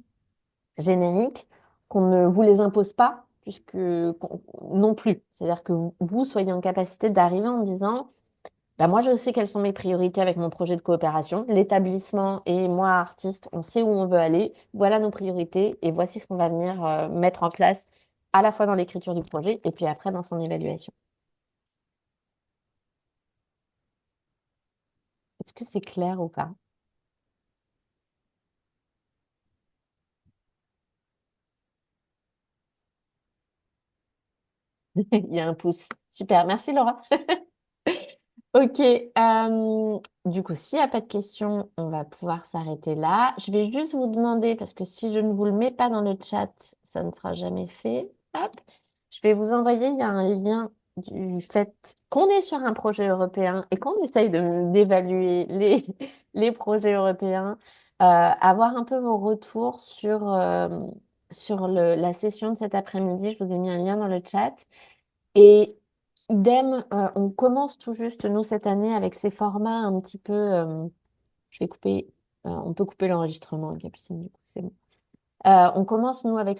génériques, qu'on ne vous les impose pas, non plus. C'est-à-dire que vous soyez en capacité d'arriver en disant, bah, moi, je sais quelles sont mes priorités avec mon projet de coopération. L'établissement et moi, artiste, on sait où on veut aller. Voilà nos priorités et voici ce qu'on va venir mettre en place à la fois dans l'écriture du projet et puis après dans son évaluation. Est-ce que c'est clair ou pas? Il y a un pouce. Super. Merci, Laura. Ok, du coup, s'il n'y a pas de questions, on va pouvoir s'arrêter là. Je vais juste vous demander, parce que si je ne vous le mets pas dans le chat, ça ne sera jamais fait. Hop, je vais vous envoyer, il y a un lien du fait qu'on est sur un projet européen et qu'on essaye d'évaluer les projets européens, avoir un peu vos retours sur la session de cet après-midi. Je vous ai mis un lien dans le chat. Et idem, on commence tout juste, nous, cette année, avec ces formats un petit peu. Je vais couper. On peut couper l'enregistrement, Capucine, du coup, c'est bon. On commence, nous, avec ces